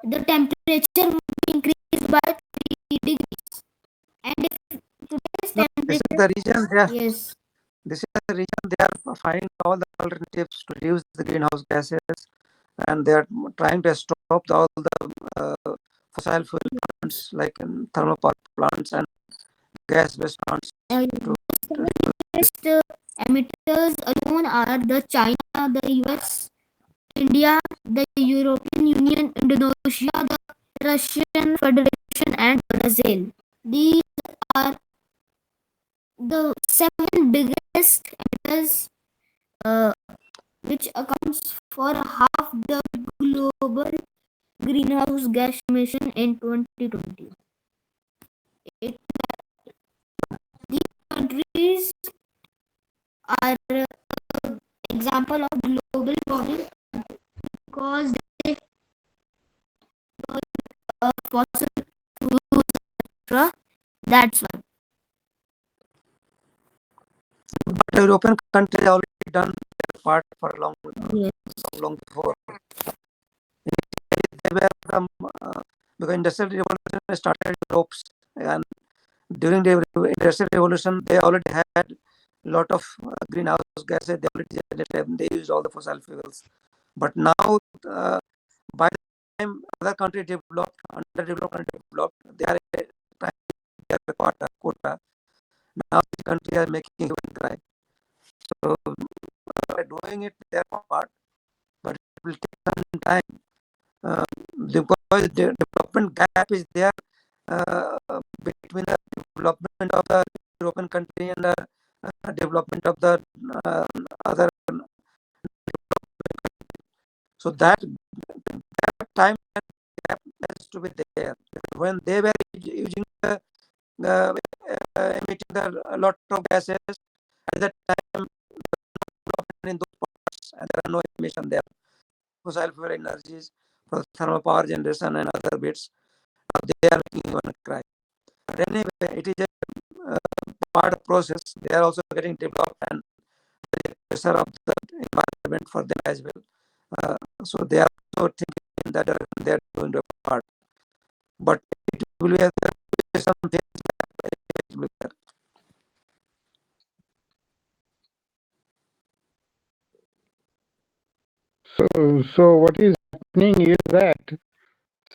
the temperature would be increased by 3 degrees, and if today's No, this is temperature, the region they are, yes, this is the region they are finding all the alternatives to reduce the greenhouse gases, and they are trying to stop all the fossil fuel plants like thermal power plants and gas-based plants the to seven reduce. biggest emitters alone are the China, the US, India, the European Union, Indonesia, the Russian Federation, and Brazil. These are the 7 biggest emitters, uh, which accounts for half the global greenhouse gas emission in 2020. It, these countries are example of global warming because they fossil fuels, etc. That's why. But European countries have already done their part for Yes. long before. They were from because industrial revolution started in Europe, and during the industrial revolution they already had a lot of greenhouse gases. They already generated, they used all the fossil fuels. But now, by the time other countries developed, underdeveloped and developed, they are trying to get the quota. Now the countries are making human cry. So doing it their part, but it will take some time because the development gap is there between the development of the European country and the development of the other. So that time gap has to be there. When they were using uh, emitting a lot of gases at that time, in those parts, and there are no emission there. Fossil fuel energies for thermal power generation and other bits, they are making one cry. But anyway, it is a part of process. They are also getting developed and pressure of the environment for them as well. So they are also thinking that they are doing their part. But it will be some things that it will be there. So what is happening is that,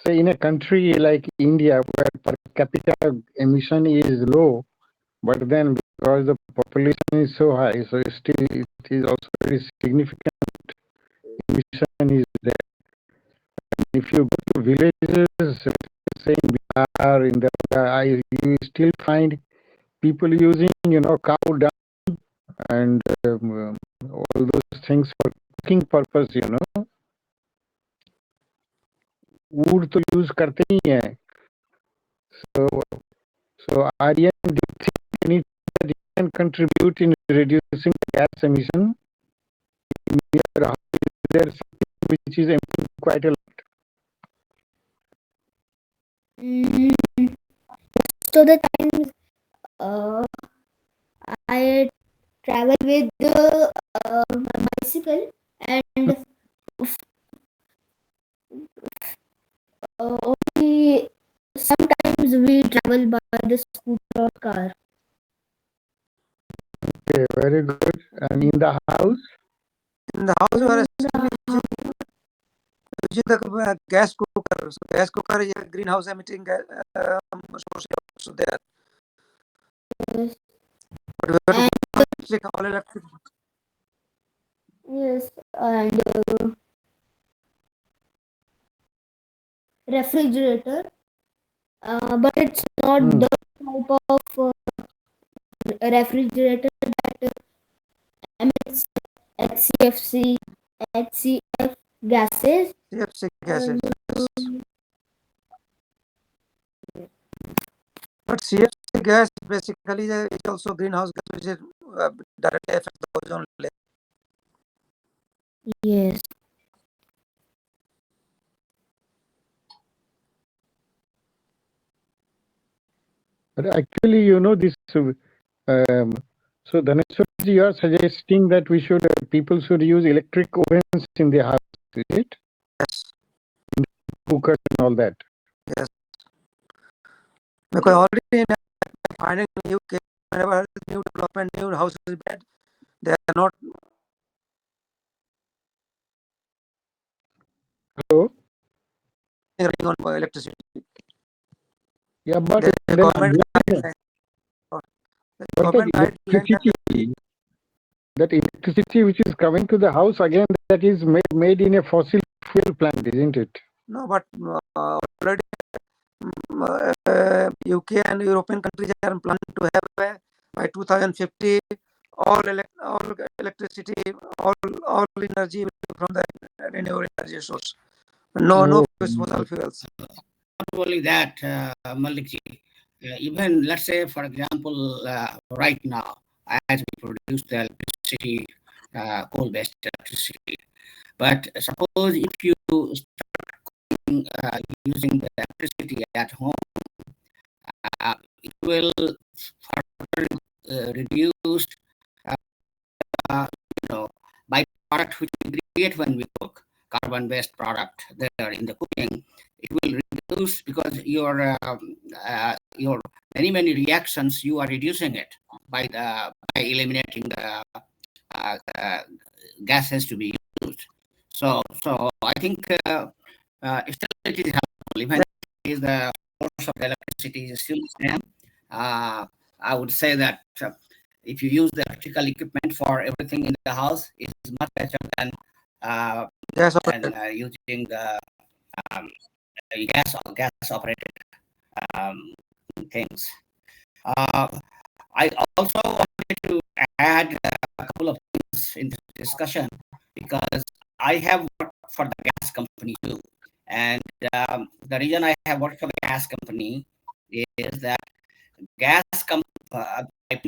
say, in a country like India, where per capita emission is low, but then because the population is so high, so still it is also very significant emission is there. If you go to villages, say in Bihar, in the you still find people using, cow dung and all those things for cooking purpose. Wood तो use करते ही हैं. So Aryan, do you think any that you can contribute in reducing gas emission? In your house, is there something which is emitting quite a lot? Most of the times, I travel with my bicycle, and only sometimes we travel by the scooter or car. Okay, very good. And in the house? In the house, you are In essentially using the gas cooker. So gas cooker is a greenhouse emitting source also there. yes, But we have to and go electric, all electric. yes, and refrigerator, but it's not the type of refrigerator that emits HCFC, HCF gases. CFC gases. And Yes. But CFC gas basically is also greenhouse gas, which is directly affect the ozone layer. yes, But actually, this. So, Dhaneshwarji, you are suggesting that people should use electric ovens in their house, is it? Yes. Cookers and all that. Yes. Because already in finding in UK, whenever new development, new houses is built, they are not Hello? running on electricity. Yeah, but The then government again, guideline, the but government guideline that electricity which is coming to the house again, that is made in a fossil fuel plant, isn't it? no, but already UK and European countries are planning to have by 2050 all electricity, all energy will be from the renewable energy source. No fossil fuels. Not only that, Mallikji, even let's say, for example, right now, as we produce the electricity, coal-based electricity, but suppose if you start using the electricity at home, it will further reduce, uh, byproduct which we create when we cook, carbon-based product there in the cooking. It will reduce because your many reactions, you are reducing it by eliminating the gases to be used. So I think still it is helpful. Even if the source of electricity is still the same, I would say that if you use the electrical equipment for everything in the house, it is much better than Gas using the um, gas operated things. I also wanted to add a couple of things in this discussion because I have worked for the gas company too. And the reason I have worked for the gas company is that pipe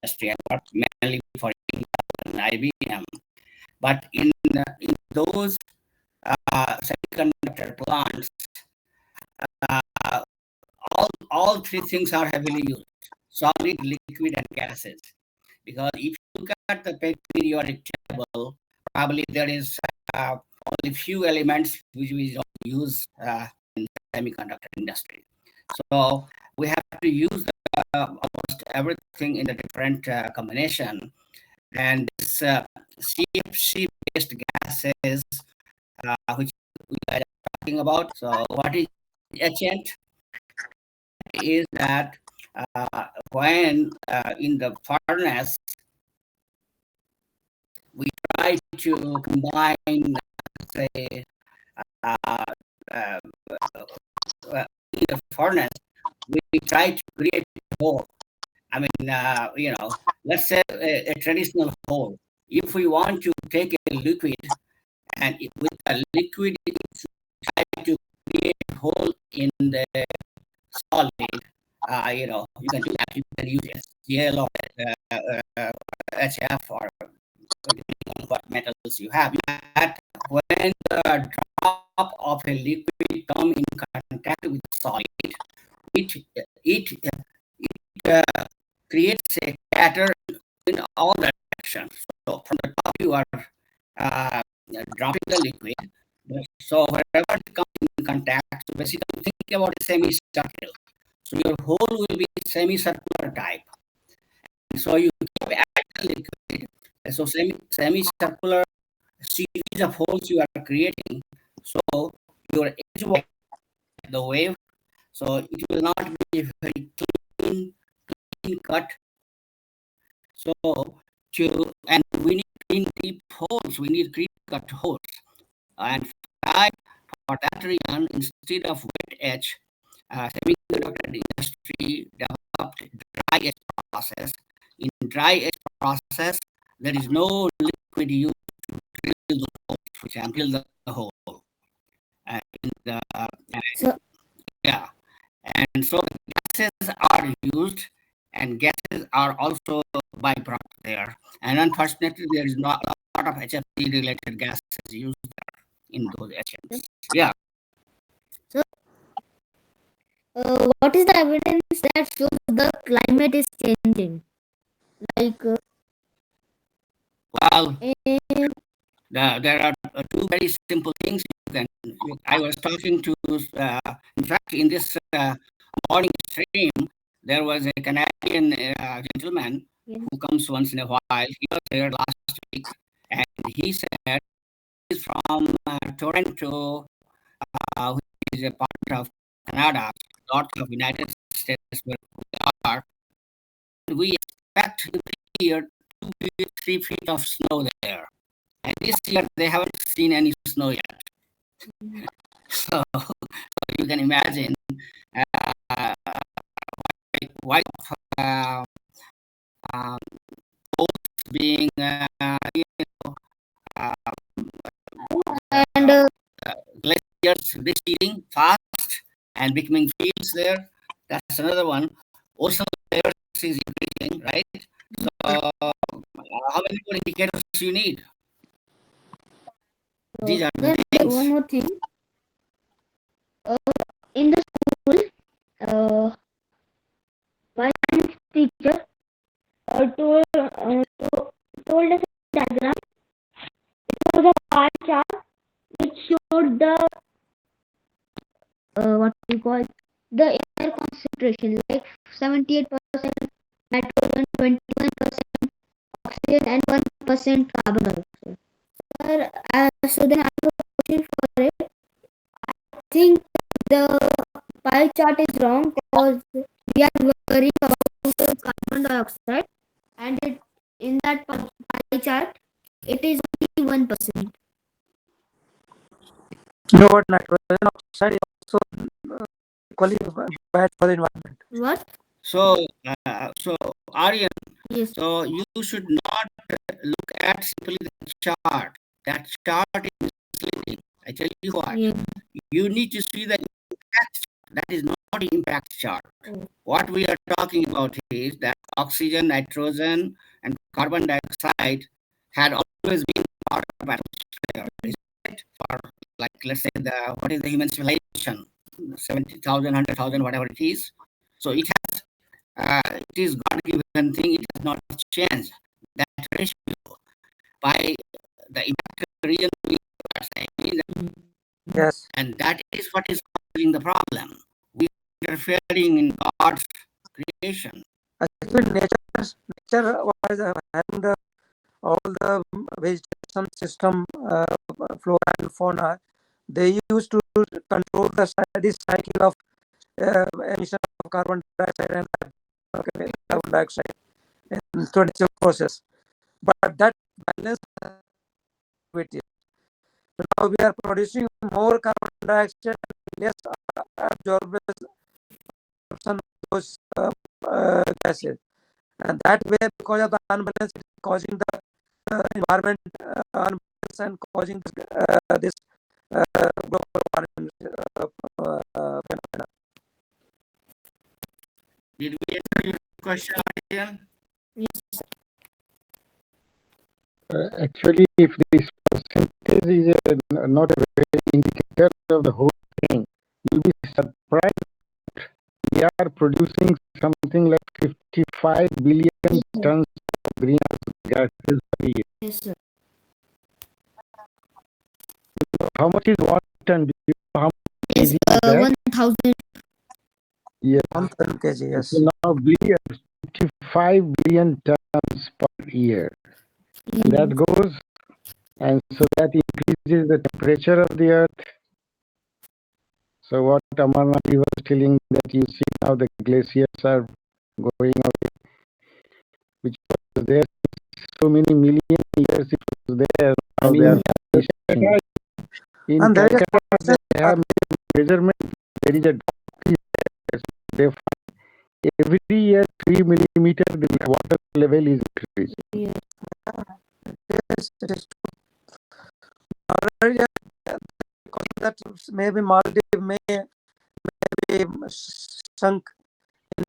industry, I worked mainly for IBM. But in those semiconductor plants, uh, all three things are heavily used: solid, liquid, and gases. Because if you look at the periodic table, probably there is only few elements which we don't use in the semiconductor industry. So we have to use almost everything in the different combination. And this CFC-based gases, which we are talking about. So what is etchant? Is that when in the furnace we try to combine, say, uh, uh, in the furnace, we try to create a hole. I mean, let's say a traditional hole. If we want to take a liquid and with a liquid, try to create a hole in the solid, you can do that. You can use HCl or HF or depending on what metals you have. That when the drop of a liquid come in contact with solid, it creates a scatter in all directions. So from the top you are dropping the liquid. So wherever it comes in contact, so basically think about a semicircle. So your hole will be semicircular type. So you keep adding liquid. So semicircular series of holes you are creating. So your edge will the wave, so it will not be very clean cut. So and we need clean deep holes. We need clean cut holes. And for that reason, instead of wet etch, semiconductor industry developed dry etch process. In dry etch process, there is no liquid used to drill the hole, which drill the hole. So, Yeah, and so gases are used, and gases are also byproduct there. And unfortunately, there is not a lot of HFC related gases used there in those etchants. Yeah. so what is the evidence that shows the climate is changing? Like, Well, eh, there are two very simple things you can. I was talking to, in fact, in this morning stream, there was a Canadian gentleman yes. who comes once in a while. He was there last week, and he said he's from Toronto, which is a part of Canada, north of United States, where we are. We expect every year 2 feet, 3 feet of snow there. And this year they haven't seen any snow yet. So you can imagine uh, white um, coast being uh, And glaciers receding fast and becoming fields there. That's another one. Ocean layers is increasing, right? So how many more indicators do you need? These are the then things. one more thing. In the school, my science teacher told us a diagram. It was a pie chart which showed the what we call the air concentration, like 78% nitrogen, 21% oxygen, and 1% carbon dioxide. So then I have a question for it. I think the pie chart is wrong because we are worrying about the carbon dioxide, and in that pie chart it is only 1%. You know what? Nitrogen oxide is also equally bad for the environment. What? So Aryan, Yes. so you should not look at simply the chart. That chart is misleading. I tell you what, Yeah. you need to see the impact. That is not the impact chart. Oh. What we are talking about is that oxygen, nitrogen, and carbon dioxide had always been part of atmosphere. Is it? For like let's say what is the human civilization, 70,000, 100,000, whatever it is. So it is God given thing. It has not changed. That ratio by the impact region we are saying, Yes. and that is what is causing the problem. We are interfering in God's creation. Actually, nature was having all the vegetation system, flora and fauna. They used to control this cycle of emission of carbon dioxide and carbon dioxide in the natural process. But that balance with it. So now we are producing more carbon dioxide and less absorption of those gases. And that way, because of the unbalance, it is causing the environment unbalance and causing this global warming phenomena. Did we answer your question, Aryan? Yes. Actually, if this percentage is not a very indicator of the whole thing, you'll be surprised. We are producing something like 55 billion tons of greenhouse gases per year. Yes, sir. How much is 1 ton? Do you know how much Yes, is that? 1,000. Yes. 1,000 kg, It yes. will now be 55 billion tons per year. And that goes and so that increases the temperature of the earth. So what Amarnath was telling, that you see now the glaciers are going away, which was there so many million years it was there. Now they are vanishing. In And there is a Calcutta, constant they have measurement. There is a document. They find every year 3 millimeter the water level is increased. Yes. yes, it is already that maybe Maldives may be sunk in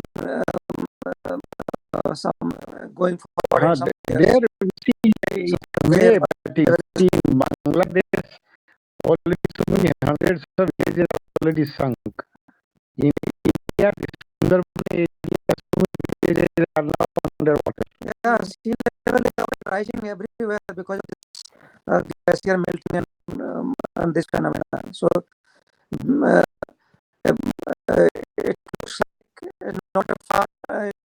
some going forward in some years. There we see it So may, there, but you see in Bangladesh already so many hundreds of villages are already sunk. In India, the Sundarban area, so many villages are now underwater. yeah, sea level is rising everywhere because of this glacier melting and this phenomena. So it looks like not a far,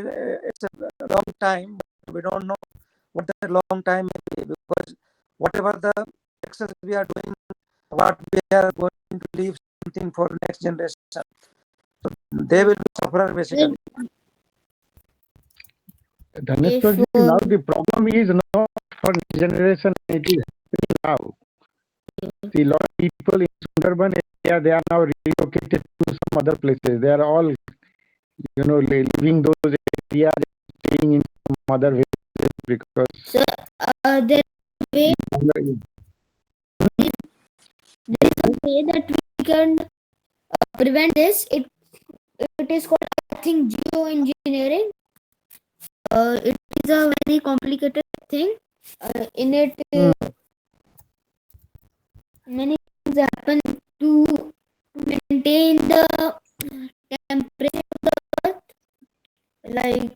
it's a long time, but we don't know what that long time may be, because whatever the excess we are doing, what we are going to leave something for next generation. So they will be sufferer basically. Dhanesh If ji, now the problem is not for next generation, it is happening now. See, a lot of people in Sundarban area, they are now relocated to some other places. They are all, leaving those areas, staying in some other villages because so there way there is a way that we can prevent this. It is called, I think, geoengineering. It is a very complicated thing. In it, many things happen to maintain the temperature of the earth. Like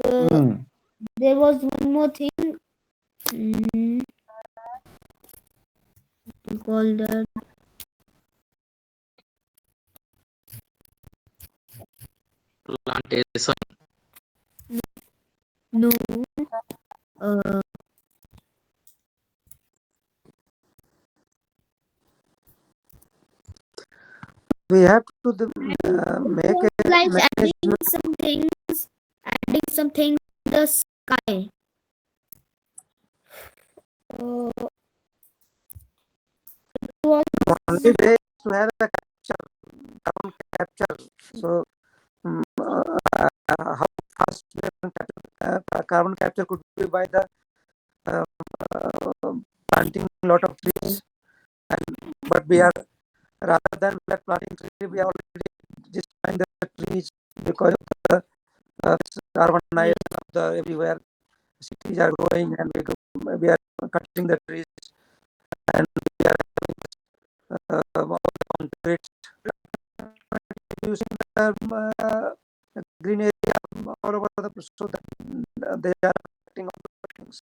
there was one more thing. We call that Plantation. no. Uh, We have to make a like management. adding some things in the sky. It was Only way is to have a carbon capture. So how fast we can carbon capture could be by the planting a lot of trees, but we are, rather than planting trees, we are already destroying the trees because of the urbanization of the everywhere. Cities are growing and we are cutting the trees, and we are all the concrete, using the green area all over the place, so that they are affecting all the things.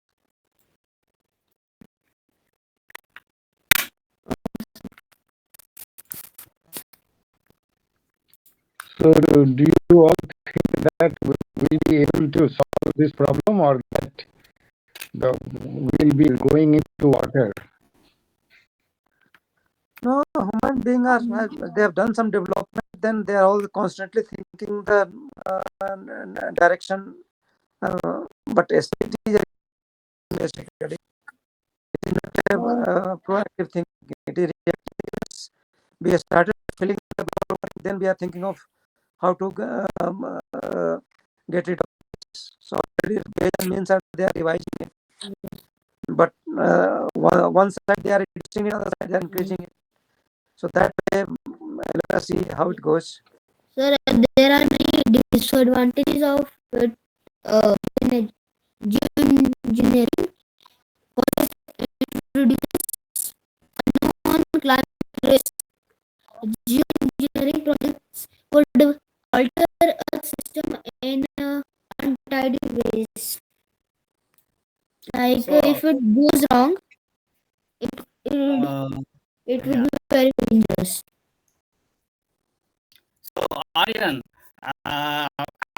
So, do you all think that we'll be able to solve this problem, or that we'll be going into water? No, human beings are, they have done some development, then they are all constantly thinking the direction, but it is basically, it is not a proactive thinking, it is reactive. We have started filling the problem, then we are thinking of how to get rid of this. So already means that they are revising it, but one side they are reducing it, other side they are increasing it. So that way, let us see how it goes. Sir, there are many disadvantages of geoengineering. First, it reduces non-climate risk. Geoengineering projects could alter Earth system in untidy ways. Like So, if it goes wrong, it it, it will yeah. be very dangerous. So, Aryan, I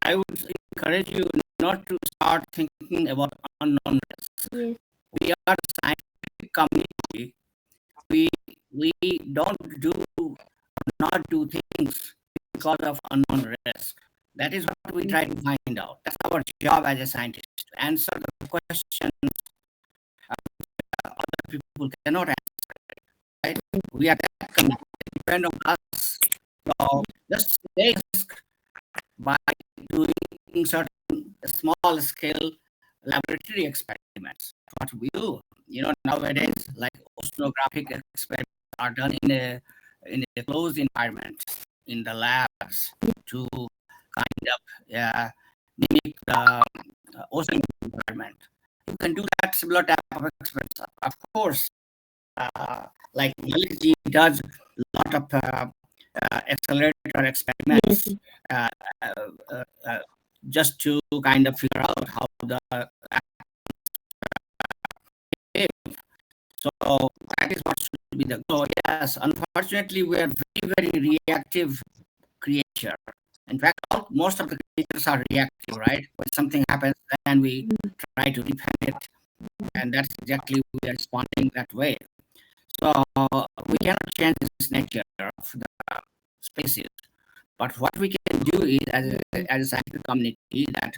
would encourage you not to start thinking about unknown risks. Yes. We are a scientific community. we don't do not do things because of unknown risk. That is what we try to find out. That's our job as a scientist, to answer the questions other people cannot answer. Right? We are that committed. Depend on us. So just take risk by doing certain small scale laboratory experiments. What we do, nowadays, like oceanographic experiments are done in a closed environment in the labs to kind of mimic the ocean environment. You can do that similar type of experiments. Of course, like Mallik does a lot of accelerator experiments uh, uh, uh, just to kind of figure out how the behave. So that is what should be the goal. Yes, unfortunately, we are very, very reactive creature. In fact, most of the creatures are reactive, right? When something happens, then we try to defend it, and that's exactly we are responding that way. So we cannot change this nature of the species. But what we can do is, as a scientific community, that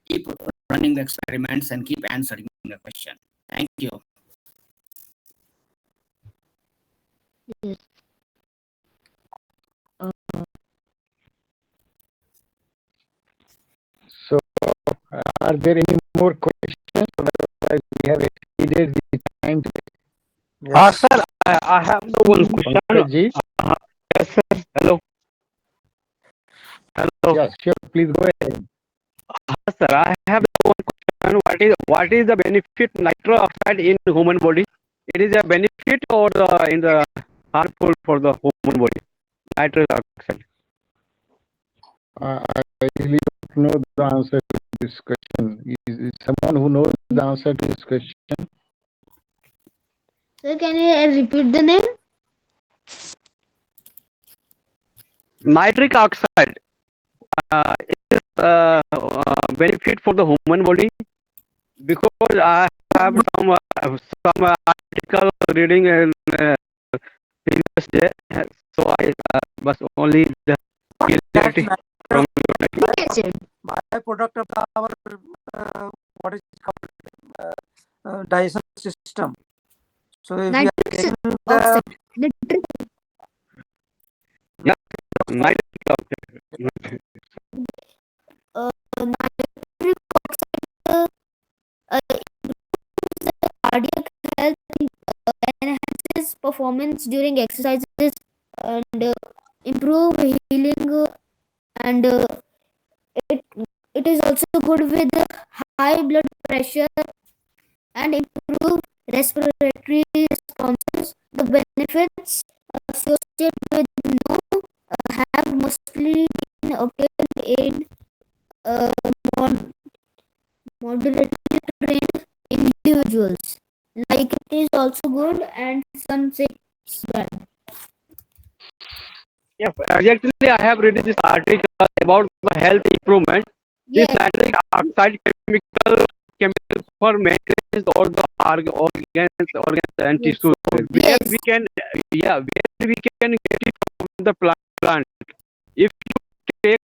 keep running the experiments and keep answering the question. Thank you. Yes. So, are there any more questions? Otherwise, we have exceeded the time. Yes. Sir, I have the one question. Pankaj-ji? Yes, sir. Hello. Hello. Yeah, sure. Please go ahead. Sir, I have one question. What is the benefit nitrous oxide in human body? It is a benefit or in the harmful for the human body? Nitrous oxide. I really don't know the answer to this question. Is someone who knows the answer to this question? Sir, can you repeat the name? Nitric oxide is benefit for the human body because I have some article reading in previous day, so I was only the That's clarity from Acid. byproduct of our what is it called digestion system. So if we are Nitric taking the oxide. Nitric. nitric oxide. Nitric oxide improves the cardiac health, enhances performance during exercises, and improve healing, and it it is also good with high blood pressure and improve respiratory responses. The benefits associated with no have mostly been obtained in uh, mod- moderately trained individuals. Like it is also good and some say it's bad. Yes, exactly. I have read this article about the health improvement. This Yes, nitric oxide chemical for maintenance or the organs and yes, tissues where yes, we can where we can get it from the plant. If you take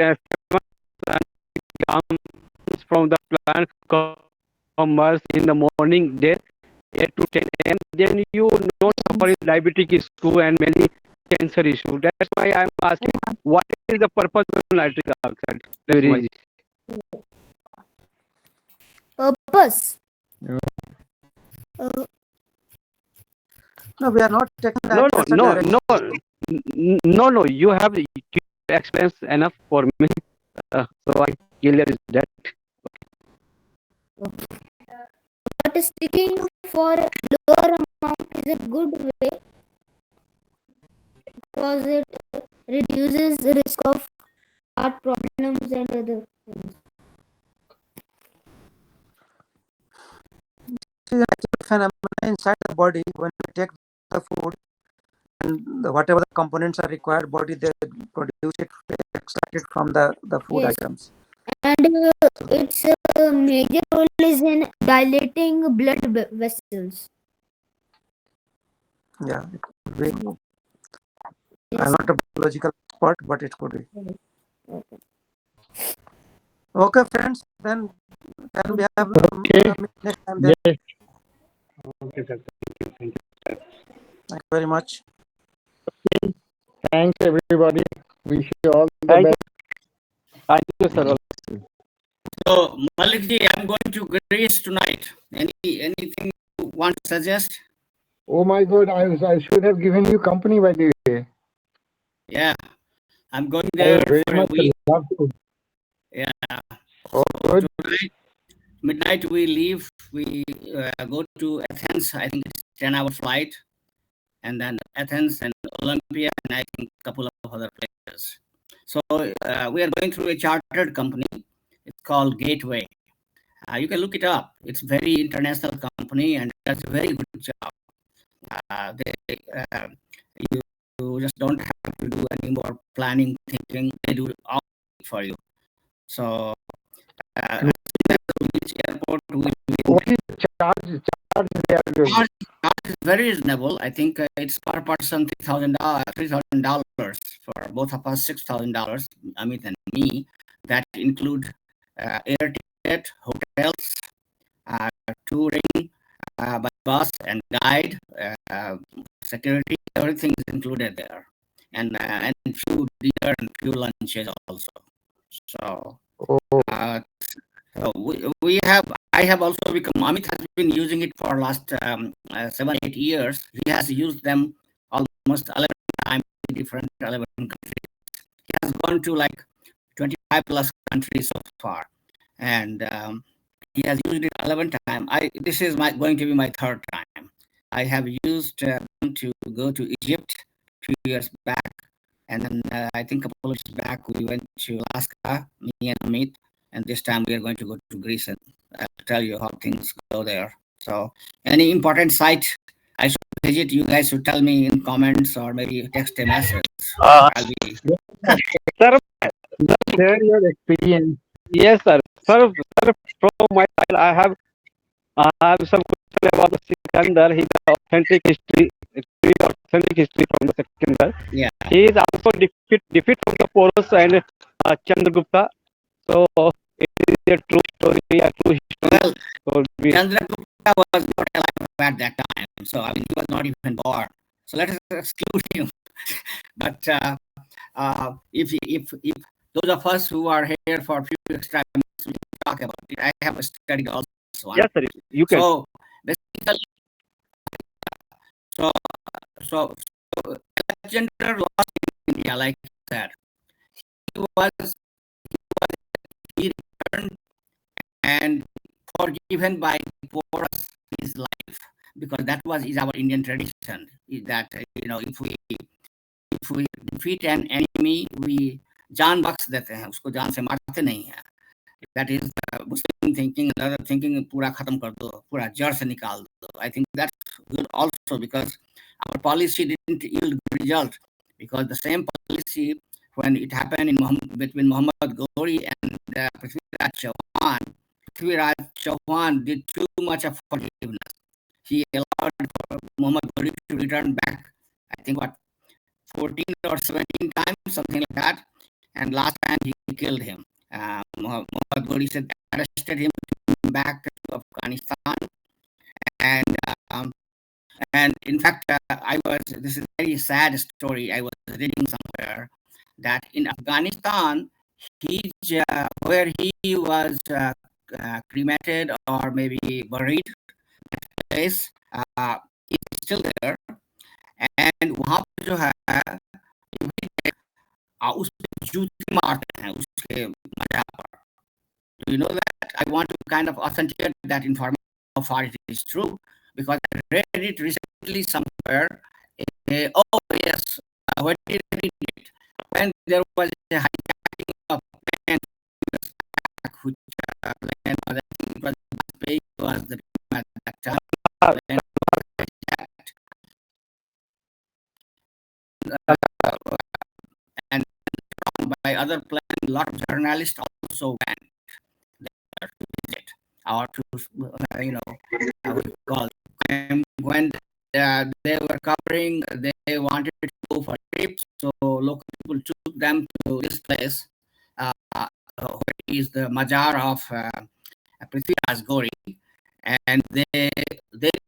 5 grams from the plant commerce in the morning day 8 to 10 a.m. then you not suffer with diabetic issue and many cancer issue. That's why I'm asking what is the purpose of nitric oxide? Very easy. purpose. Yeah. no, we are not taking that No, as a direction. no. You have experience enough for me, so I clear is that. But sticking for lower amount is a good way because it reduces the risk of heart problems and other things. This is a natural phenomena inside the body when we take the food and whatever the components are required, body they produce it, extract it from the food Yes, items. and its major role is in dilating blood vessels. Yeah, it could be. I'm not a biological expert, but it could be. Okay, friends. Then can we have Okay. next time? Then Yes. Okay, sir. Thank you. thank you very much. Thanks, everybody. Wish you all the Thank you. best. Thank you, sir. So, Malikji, I'm going to Greece tonight. Anything you want to suggest? Oh my God, I should have given you company by the way. Yeah, I'm going I would there very for a much week. love to. Yeah. Oh, So good. tonight, midnight we leave. We go to Athens. I think it's 10-hour flight, and then Athens and Olympia, and I think a couple of other places. So we are going through a chartered company. It's called Gateway. You can look it up. It's very international company and does a very good job. They you, you just don't have to do any more planning, thinking. They do all for you. So which airport will What is the charge they are doing? charge is very reasonable. I think it's per person $3,000 for both of us, $6,000, Amit and me. That include air ticket, hotels, uh, touring by bus and guide, security, everything is included there, and few dinner and few lunches also. So, Oh, uh, so we have. I have also become. Amit has been using it for last 7 8 years. He has used them almost 11 times in different 11 countries. He has gone to like 25 plus countries so far, and he has used it 11 times. This is my going to be my third time. I have used them to go to Egypt 2 years back, and then I think a couple of years back we went to Alaska, me and Amit, and this time we are going to go to Greece, and I'll tell you how things go there. So, any important site I should visit, you guys should tell me in comments or maybe text a message. Uh, I'll be sir, share your experience. yes, sir. Sir, from my side, I have some question about the Sikandar. His authentic history from the Sikandar. yeah. He is also defeat from the Porus and Chandragupta. So it is a true story, a true history. Well, So we, Chandragupta was not alive at that time, so I mean he was not even born. So let us exclude him. But if those of us who are here for a few extra minutes, we can talk about it. I have studied also. yes, sir. You can. So basically, so so, so Alexander lost in India, like you said. He returned and forgiven by Porus his life, because that was is our Indian tradition. Is that if we defeat an enemy, we जान बख्श देते हैं उसको, जान से मारते नहीं हैं. That is Muslim thinking, another thinking, पूरा खत्म कर दो, पूरा जड़ से निकाल दो. I think that's good also, because our policy didn't yield good result, because the same policy when it happened between Muhammad Ghori and Prithviraj Chauhan. Prithviraj Chauhan did too much of forgiveness. He allowed Muhammad Ghori to return back, I think, 14 or 17 times, something like that. And last time he killed him. Muhammad Ghori said arrested him, took him back to Afghanistan, and in fact, this is a very sad story. I was reading somewhere that in Afghanistan, where he was cremated or maybe buried, place is still there, and वहाँ पे जो है उस पे जूते मारते हैं उसके मजा पर. Do you know that? I want to kind of authenticate that information, how far it is true, because I read it recently somewhere. Oh yes, when did I read it? When there was a hijacking of plane, which plane was, I think it was Spain was the at that time. Plane was hijacked. And by other plane, a lot of journalists also went there to visit or to, what we call, went they were covering, they wanted to go for trips, so local people took them to this place, where is the Majar of Prithviraj Gori, and they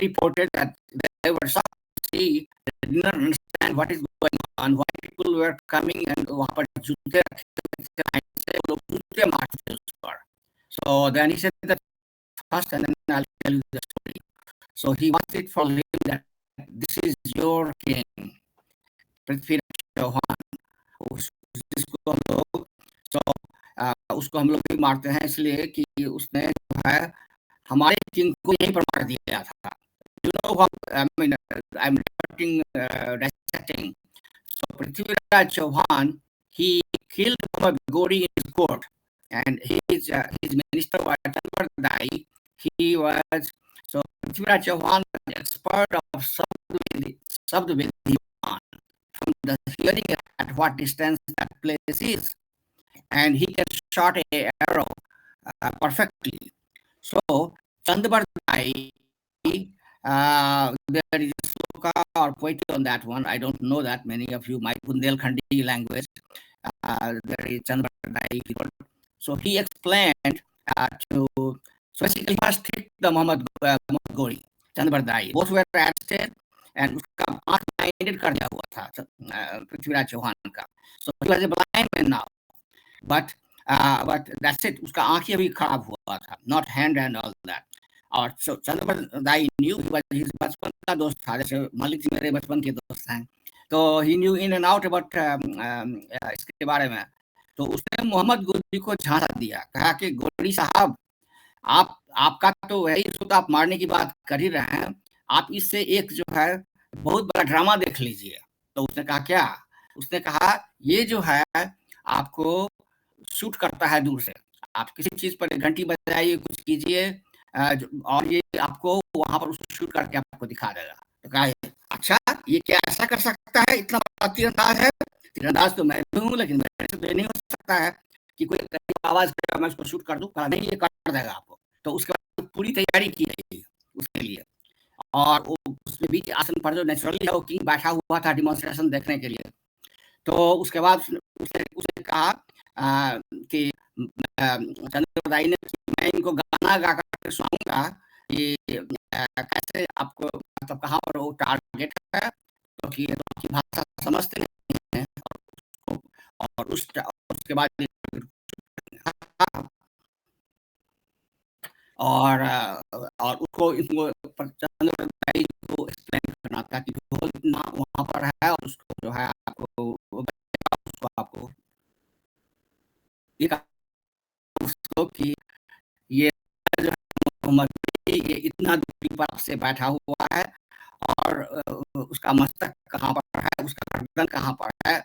reported that they were shocked to see, they did not understand what is going on, why people were coming and वहाँ पर जूते रखे थे, वो लोग जूते मारते थे उस पर. So then he said that first, and then I'll tell you the story. So he wants it for him that this is your king, Prithviraj Chauhan. जिसको हम लोग, so उसको हम लोग भी मारते हैं इसलिए कि उसने जो है हमारे किंग को यहीं पर मार दिया था. You know what I mean? I'm dissecting. So Prithviraj Chauhan, he killed Muhammad Ghori in his court, and his minister was Tanwar Dai. He was, so Prithviraj Chauhan was an expert of Sabdvidhiman, from the hearing at what distance that place is, and he can shot a arrow perfectly. So Chandbar Dai, there is a sloka or poetry on that one. I don't know that. Many of you might Bundelkhandi language. There is Chandbar Dai. So he explained to. So basically, first hit the Muhammad Ghori, Chandbar Dai. Both were arrested, and उसका आँख blinded कर दिया हुआ था पृथ्वीराज चौहान का. So he was a blind man now, but that's it. उसका आँख ही अभी खराब हुआ था, not hand and all that. और चंद्रवर दाई न्यू, his बचपन का दोस्त था, जैसे मलिक जी मेरे बचपन के दोस्त हैं, तो he knew in and out about इसके बारे में. तो उसने मोहम्मद गोरी को झांसा दिया, कहा कि गोरी साहब, आपका तो वही, इसको तो आप मारने की बात कर ही रहे हैं, आप इससे एक जो है बहुत बड़ा ड्रामा देख लीजिए. तो उसने कहा क्या? उसने कहा ये जो है आपको शूट करता है दूर से, आप किसी चीज पर घंटी बजाइए, कुछ कीजिए, और ये आपको वहां पर उसको शूट करके आपको दिखा देगा. तो कहा अच्छा, ये क्या ऐसा कर सकता है? इतना बड़ा तीरंदाज है. तीरंदाज तो मैं भी हूँ, लेकिन मेरे से तो ये नहीं हो सकता है कि कोई आवाज करेगा मैं उसको शूट कर दूं. कहा नहीं, ये कर देगा आपको. तो उसके बाद पूरी तैयारी की गई उसके लिए, और वो उसमें बीच आसन पर जो नेचुरली है वो किंग बैठा हुआ था डिमॉन्स्ट्रेशन देखने के लिए. तो उसके बाद उसने कहा कि चंद्रदाई ने, मैं इनको गाना गा कर सुनाऊंगा, ये कैसे आपको, मतलब कहाँ पर वो टारगेट है, क्योंकि ये लोग की भाषा समझते नहीं हैं, और उसके बाद और उसको चंद्रदाई को एक्सप्लेन करना था कि ढोल इतना वहाँ पर है, और उसको जो है आपको उसको कि ये जो मोहम्मद ये इतना दूरी पर से बैठा हुआ है, और उसका मस्तक कहाँ पर है, उसका गर्दन कहाँ पर है,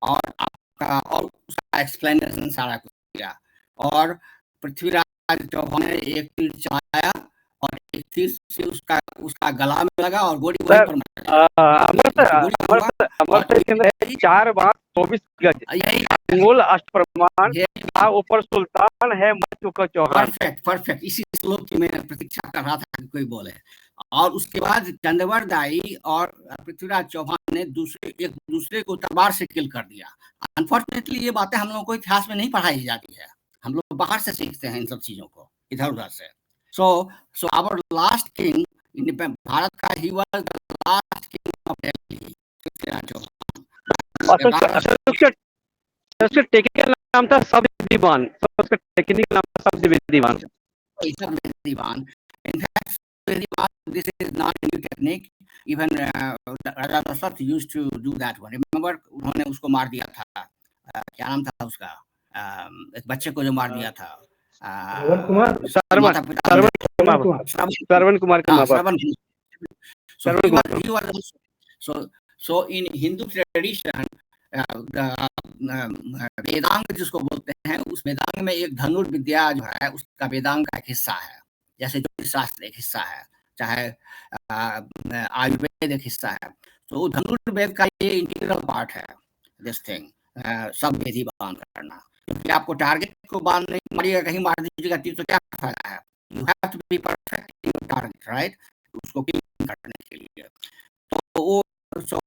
और आपका, और उसका एक्सप्लेनेशन सारा कुछ किया. और पृथ्वीराज चौहान ने एक तीर चलाया, और एक तीर से उसका गला में लगा, और गोली वहीं पर अमर 4 बार 24 गज, अंगुल अष्टप्रमाण, ऊपर सुल्तान है मत का चौहान. परफेक्ट. इसी श्लोक की मैं प्रतीक्षा कर रहा था कि कोई बोले. और उसके बाद चंद्रवर दाई और पृथ्वीराज चौहान ने एक दूसरे को तलवार से किल कर दिया. अनफॉर्चुनेटली ये बातें हम लोगों को इतिहास में नहीं पढ़ाई जाती है, हम लोग बाहर से सीखते हैं इन सब चीजों को, इधर उधर से. So our last king in Bharat का, he was the last king of Delhi, Prithviraj Chauhan. उसका टेक्निकल नाम था सबदीवान. उसका टेक्निकल नाम था सबदीवान. In fact, this is not a new technique. Even Raja Dasrath used to do that one. Remember, उन्होंने उसको मार दिया था, क्या नाम था उसका, एक बच्चे को जो मार दिया था, श्रवण कुमार का माँ. So in Hindu tradition, Vedang जिसको बोलते हैं, उस वेदांग में एक धनुर्विद्या जो है उसका वेदांग का एक हिस्सा है, जैसे ज्योतिष शास्त्र एक हिस्सा है, चाहे आयुर्वेद एक हिस्सा है. तो धनुर्वेद का ये इंटीग्रल पार्ट है, दिस थिंग, सब वेदी बांध करना. क्योंकि आपको टारगेट को बांध नहीं मारिएगा, कहीं मार दीजिएगा तीर तो क्या फायदा है. You have to be perfect in your target, right. उसको किल करने के लिए। तो वो सो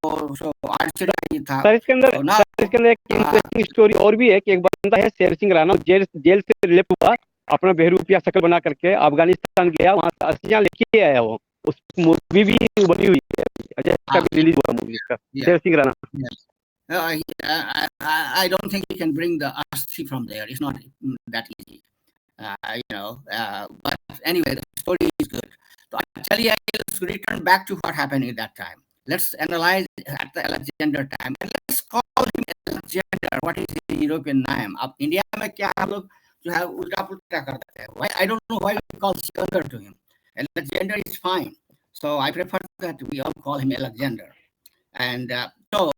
आर्चरी था। सर इसके अंदर So now, एक इंटरेस्टिंग स्टोरी और भी है कि एक बंदा है शेर सिंह राणा, जेल से रिलीफ हुआ, अपना बहरूपिया शकल बना करके अफगानिस्तान गया, वहां से अस्थियां लेके आया वो। उस मूवी भी बनी हुई है, अजय का भी रिलीज हुआ मूवी का, Sher Singh Rana. I don't think you can bring the Asti from there. It's not that easy. But anyway, the story is good. So actually, let's return back to what happened at that time. Let's analyze at the Alexander time, and let's call him Alexander. What is his European name? अब India में क्या हम लोग जो है उल्टा पुल्टा कर देते हैं. Why I don't know why we call Alexander to him. Alexander is fine. So I prefer that we all call him Alexander. And so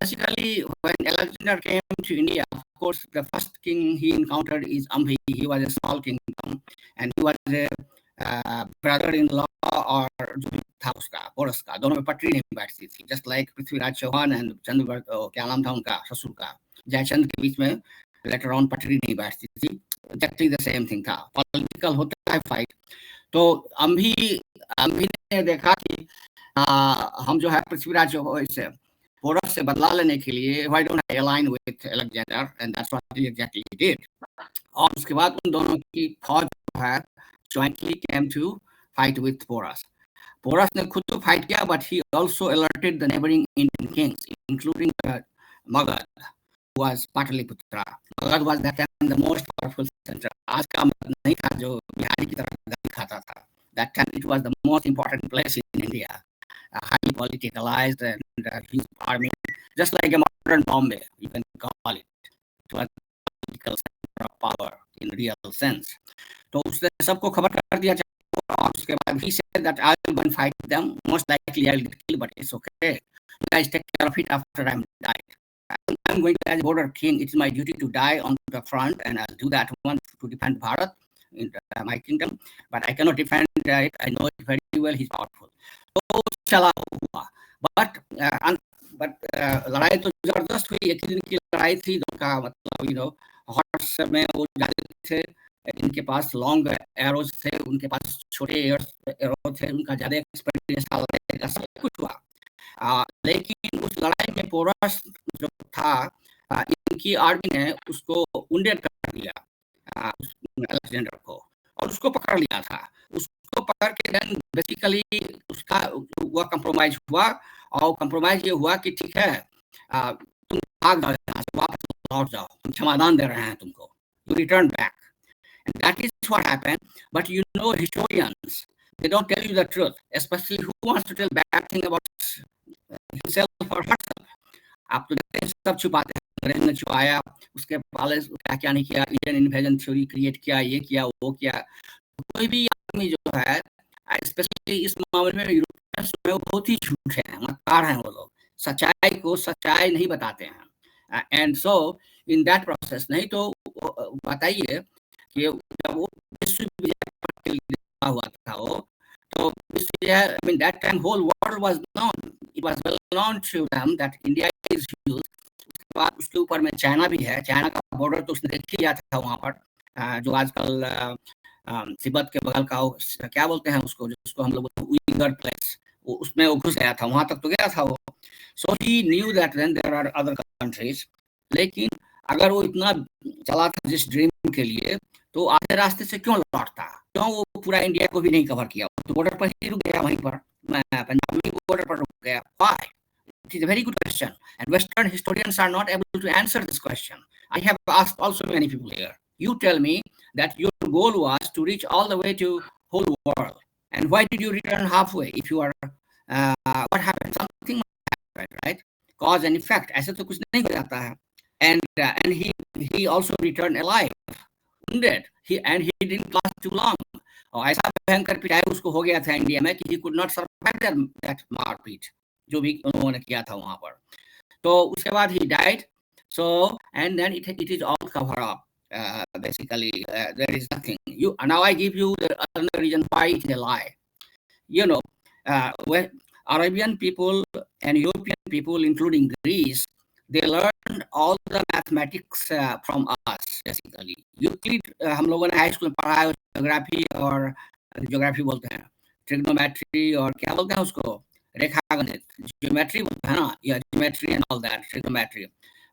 basically, when Alexander came to India, of course, the first king he encountered is Ambhi. He was a small kingdom, and he was a brother-in-law or जो भी था उसका porous का, दोनों में पटरी नहीं बैठती थी. Just like Prithviraj Chauhan and Chandragarh, क्या नाम था उनका ससुर का, जयचंद के बीच में later on पटरी नहीं बैठती थी. Exactly the same thing था. Political होता है fight. तो अम्भी ने देखा कि हम जो है पृथ्वीराज से पोरस से बदला लेने के लिए why don't I align with Alexander, and that's what he exactly did. और उसके बाद उन दोनों की फौज जो है jointly came to fight with Porus. Porus ने खुद तो fight किया, but he also alerted the neighboring Indian kings, including Magad, who was Pataliputra. Magad was that time the most powerful center. आज का मगध नहीं था जो बिहारी की तरह गाली खाता था. That time it was the most important place in India, highly politicalized, and his army, just like a modern Bombay, you can call it. It was political center of power in real sense. तो उसने सबको खबर कर दिया. और उसके बाद he said that I will go and fight them. Most likely I will get killed, but it's okay. You guys take care of it after I'm died. I'm going to, as a border king, it's my duty to die on the front, and I'll do that one to defend Bharat in my kingdom. But I cannot defend it. I know it very well. He's powerful. तो चला हुआ. But लड़ाई तो जबरदस्त हुई. एक दिन की लड़ाई थी. का मतलब हॉर्स में वो जाते थे, इनके पास लॉन्ग एरोज थे, उनके पास छोटे एरो थे, उनका ज्यादा एक्सपीरियंस था, सब कुछ हुआ. लेकिन उस लड़ाई में पोरस जो था, इनकी आर्मी ने उसको उंडेड कर दिया, अलेक्जेंडर को, और उसको पकड़ लिया था. उसको पकड़ के देन बेसिकली उसका वो कंप्रोमाइज हुआ. और कंप्रोमाइज ये हुआ कि ठीक है, तुम भाग जाओ यहाँ से, वापस लौट जाओ, हम क्षमादान दे रहे हैं तुमको. You return back. And that is what happened. But historians, they don't tell you the truth, especially who wants to tell bad thing about himself or herself. आप तो देखते हैं सब छुपाते हैं. अंग्रेज ने छुपाया, उसके पहले क्या क्या नहीं किया, इंडियन इन्वेजन थ्योरी क्रिएट किया, ये किया वो किया. कोई भी आदमी जो है, स्पेशली इस मामले में यूरोपियंस वो बहुत ही झूठे हैं, मक्कार हैं वो लोग. सच्चाई को सच्चाई नहीं बताते हैं. And so in that process, नहीं तो बताइए कि जब वो विश्वविद्यालय हुआ था वो, तो I mean that time whole world was known. It was well known to them that India is huge. उसके बाद उसके ऊपर में चाइना भी है. चाइना का बॉर्डर तो उसने देख लिया था वहाँ पर, जो आजकल तिब्बत के बगल का क्या बोलते हैं उसको, जिसको हम लोग उइगर प्लेस, उसमें वो घुस गया था, वहाँ तक तो गया था वो. So he knew that then there are other countries. लेकिन अगर वो इतना चला था जिस ड्रीम के लिए, तो आधे रास्ते से क्यों लौटता, क्यों वो पूरा इंडिया को भी नहीं कवर किया, तो बॉर्डर पर ही रुक गया, वहीं पर पंजाब में बॉर्डर पर रुक गया. Why? It is a very good question, and Western historians are not able to answer this question. I have asked also many people here. You tell me that your goal was to reach all the way to whole world, and why did you return halfway? If you are, what happened? Something happened, right? Cause and effect. ऐसे तो कुछ नहीं हो जाता है. And he also returned alive, wounded. He didn't last too long. और ऐसा भयंकर पिटाई उसको हो गया था इंडिया में कि he could not survive that मारपीट जो भी उन्होंने किया था वहाँ पर. तो उसके बाद he died. So and then it is all covered up. Basically, there is nothing. Now I give you another reason why it is a lie. When Arabian people and European people, including Greece, they learned all the mathematics from us. Basically, Euclid हम लोगों ने high school में पढ़ा है, geography बोलते हैं, trigonometry और क्या बोलते हैं उसको, रेखा गणित, ज्योमेट्री बोलते हैं ना, या geometry and all that, trigonometry.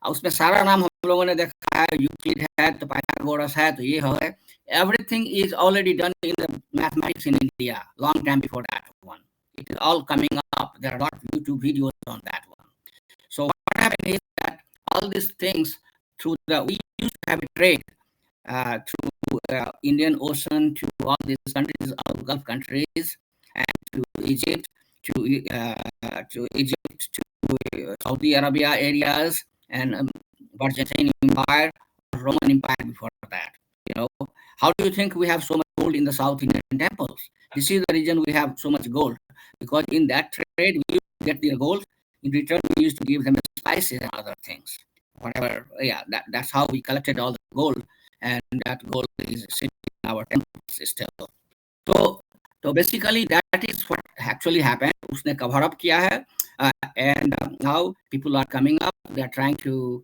उसमें सारा नाम हम लोगों ने देखा है, यूक्लिड है तो पाइथागोरस है तो ये है। Everything is already done in the mathematics in India long time before that one. It is all coming up. There are a lot of YouTube videos on that one. So what happened is that all these things we used to have a trade through Indian Ocean to all these countries, all Gulf countries, and to Egypt, to Egypt, to Saudi Arabia areas, and Byzantine Empire, Roman Empire before that. You know, how do you think we have so much gold in the South Indian temples? This is the reason we have so much gold, because in that trade we used to get the gold. In return, we used to give them spices and other things. Whatever, yeah, that's how we collected all the gold, and that gold is sitting in our temples still. So, so basically, that is what actually happened. उसने cover up किया है, and now people are coming up. They are trying to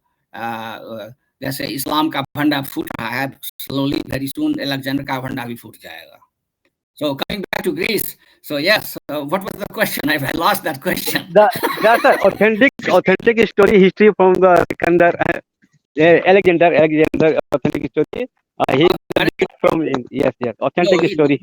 जैसे इस्लाम का भंडा फूट रहा है, slowly, very soon, Alexander का भंडा भी फूट जाएगा. So coming back to Greece, so yes, what was the question? I lost that question. That's an authentic story history from the Sikandar, Alexander, authentic story. He from yes, authentic No, story.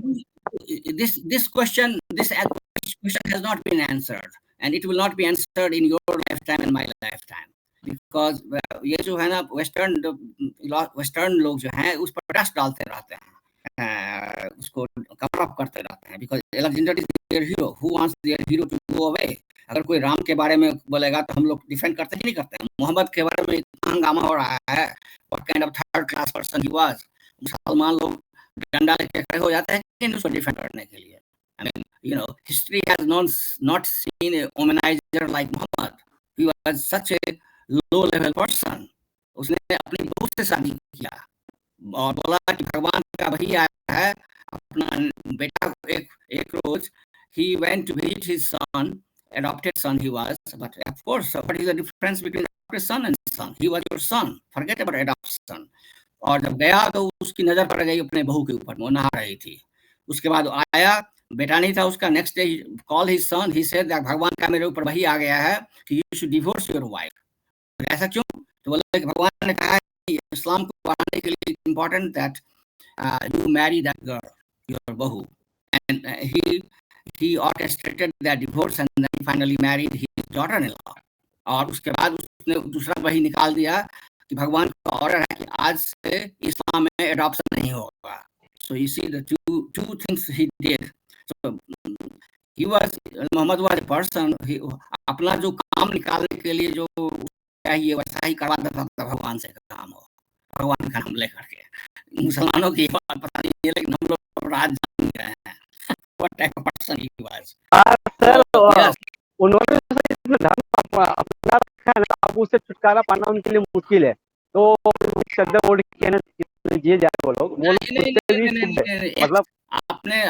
this question has not been answered, and it will not be answered in your lifetime and my lifetime, because ये जो है ना western लोग जो हैं उस पर trust डालते रहते हैं, उसको कवर अप करते रहते हैं, because Alexander is their hero. Who wants their hero to go away? अगर कोई राम के बारे में बोलेगा तो हम लोग डिफेंड करते ही नहीं करते हैं. मोहम्मद के बारे में इतना हंगामा हो रहा है, what kind of third class person he was. मुसलमान लोग डंडा लेके खड़े हो जाते हैं कि उसको डिफेंड करने के लिए. I mean, you know, history has not seen a womanizer like Muhammad. He was such a low level person. उसने अपनी बहू से शादी किया और बोला कि भगवान का वही आया है. अपना बेटा एक रोज he went to visit his son, adopted son he was, but of course, what is the difference between adopted son and son? He was your son. Forget about adoption. और जब गया तो उसकी नजर पड़ गई अपने बहू के ऊपर, वो नहा रही थी. उसके बाद आया, बेटा नहीं था उसका. Next day call his son, he said that भगवान का मेरे ऊपर वही आ गया है कि you should divorce your wife. ऐसा क्यों? तो बोला कि भगवान ने कहा है कि इस्लाम को बढ़ाने के लिए important that you marry that girl, your bahu. And he orchestrated that divorce, and then finally married his daughter-in-law. और उसके बाद उसने दूसरा वही निकाल दिया कि भगवान का ऑर्डर है कि आज से इस्लाम में एडॉप्शन नहीं होगा. So you see the two things he did. So he was, Muhammad was a person, अपना जो काम निकालने के लिए जो चाहिए वैसा ही करवा देता था भगवान से काम हो, भगवान का नाम लेकर के. मुसलमानों की बात पता नहीं है, लेकिन हम लोग राज जान गए हैं what type of person he was. Sir Yes. उन्होंने धर्म अपना रखा है ना, अब उससे छुटकारा पाना उनके लिए मुश्किल है. तो शब्द ओढ़ के ना जिए जाए वो लोग मतलब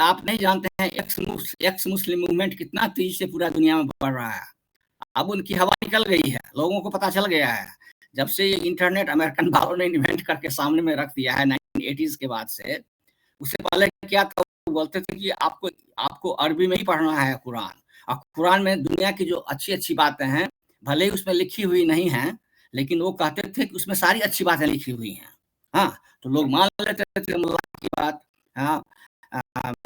आप नहीं जानते हैं एक्स मुस्लिम मूवमेंट कितना तेजी से पूरा दुनिया में बढ़ रहा है. अब उनकी हवा निकल गई है, लोगों को पता चल गया है. जब से ये इंटरनेट अमेरिकन वालों ने इन्वेंट करके सामने में रख दिया है 1980s के बाद से, उससे पहले क्या था, बोलते थे कि आपको अरबी में ही पढ़ना है कुरान, और कुरान में दुनिया की जो अच्छी बातें हैं भले ही उसमें लिखी हुई नहीं हैं, लेकिन वो कहते थे कि उसमें सारी अच्छी बातें लिखी हुई हैं. हाँ, तो लोग मान लेते थे मुल्ला की बात. हाँ,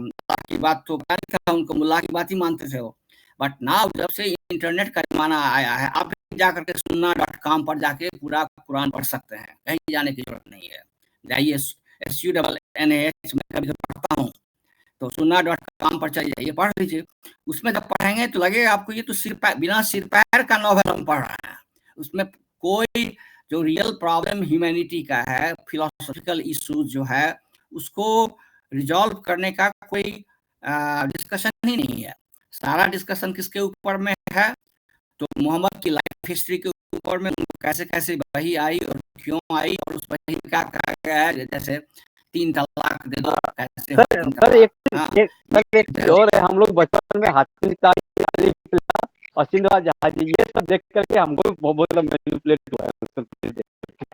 मुल्ला की बात तो पता नहीं था उनको, मुल्ला की बात ही मानते थे वो. बट नाउ जब से इंटरनेट का जमाना आया है, आप जा करके sunnah.com पर जाके पूरा कुरान पढ़ सकते हैं, कहीं जाने की जरूरत नहीं है. जाइए SUNNAH में कभी पढ़ता हूँ, तो sunnah.com पर चलिए, जाइए पढ़ लीजिए. उसमें जब पढ़ेंगे तो लगेगा आपको ये तो बिना सिर पैर का नॉवेल हम पढ़ रहे हैं. उसमें कोई जो रियल प्रॉब्लम ह्यूमैनिटी का है, फिलोसॉफिकल इश्यूज जो है, उसको रिजॉल्व करने का कोई डिस्कशन ही नहीं है. सारा डिस्कशन किसके ऊपर में है? तो मोहम्मद की लाइफ हिस्ट्री के ऊपर में, कैसे वही आई और क्यों आई, और उस वही क्या कहा गया है, जैसे 3 तलाक दे दो, कैसे हो 3 तलाक. एक और है, हम लोग बचपन में हाथी और सिंधवा जहाज ये सब देख करके हमको बहुत मैनिपुलेट हुआ है.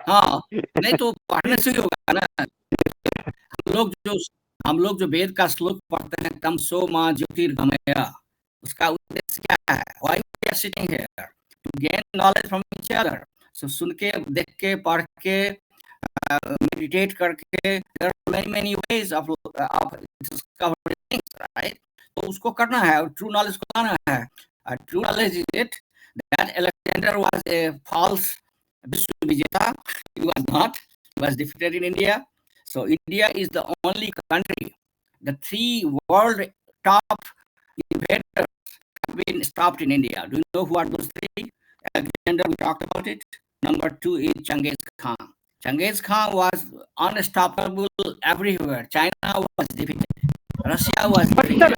हाँ, नहीं तो पढ़ने से ही होगा ना. हम लोग जो हम लोग जो वेद का श्लोक पढ़ते हैं तमसो माँ ज्योतिर्गमय, उसका उद्देश्य क्या है? Why we are sitting here to gain knowledge from each other. So सुन के, देख के, पढ़ के, meditate करके, there are many many ways of discovering things, right? तो उसको करना है और true knowledge को लाना है. True knowledge is it that Alexander was a false Vishnu Vijeta. He was not. He was defeated in India. So India is the only country. The 3 world top invaders have been stopped in India. Do you know who are those 3? Alexander, we talked about it. Number 2 is Genghis Khan. Genghis Khan was unstoppable everywhere. China was defeated. Russia was but defeated. Sir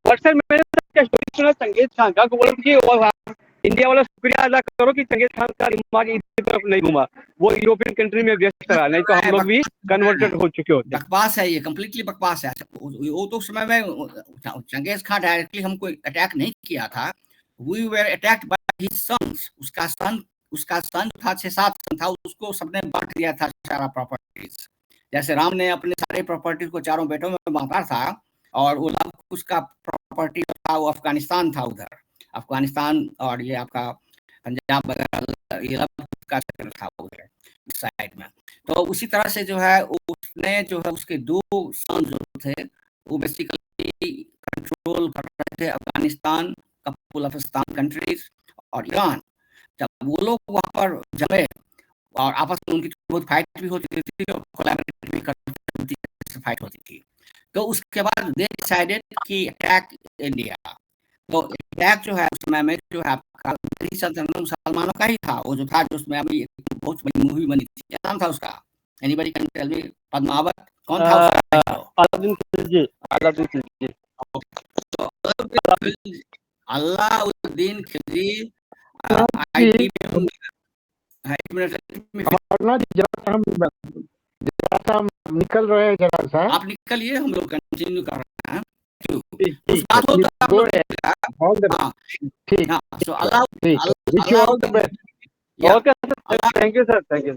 but sir मैंने क्या story सुना Genghis Khan का, बोला कि वो India वाला शुक्रिया अदा करो कि चंगेज खान का दिमाग इसी तरफ नहीं घुमा, वो यूरोपियन कंट्री में व्यस्त रहा, नहीं तो हम लोग भी कन्वर्टेड हो चुके होते. बकवास है ये, कंप्लीटली बकवास है. वो तो समय में चंगेज खान डायरेक्टली हमको अटैक नहीं किया था. We were attacked by his sons. उसका सन था, 6-7 सन था, उसको सबने बांट दिया था सारा प्रॉपर्टीज. जैसे राम ने अपने सारे प्रॉपर्टीज को 4 बेटों में बांटा था, और वो उसका प्रॉपर्टी था वो अफगानिस्तान था. उधर अफगानिस्तान और ये आपका पंजाब वगैरह, ये का था उधर साइड में. तो उसी तरह से जो है उसने जो है उसके 2 सन जो थे वो बेसिकली कंट्रोल कर रहे थे अफगानिस्तान, कपूलफिस्तान कंट्रीज और ईरान. जब वो लोग वहाँ पर जमे और आपस में उनकी बहुत फाइट भी होती थी और कोलैबोरेट भी करती थी, फाइट होती थी. तो उसके बाद दे डिसाइडेड कि अटैक इंडिया. तो अटैक जो है उस समय में जो है आपका मुसलमानों का ही था. वो जो था, जो उसमें अभी बहुत बड़ी मूवी बनी थी, क्या नाम था उसका? Anybody can tell me? Padmaavat कौन था उसका हीरो? अलाउद्दीन खिलजी. अलाउद्दीन खिलजी. तो अलाउद्दीन खिलजी आईटी में. एक मिनट, अमरनाथ जी, जरा सा हम निकल रहे हैं, जरा सा आप निकलिए, हम लोग कंटिन्यू कर रहे हैं. क्यों? ठीक कुछ बात हो तो आप go लोग ahead. All the हाँ, ठीक हाँ. So wish you all the best. yeah, okay sir, thank you sir, thank you.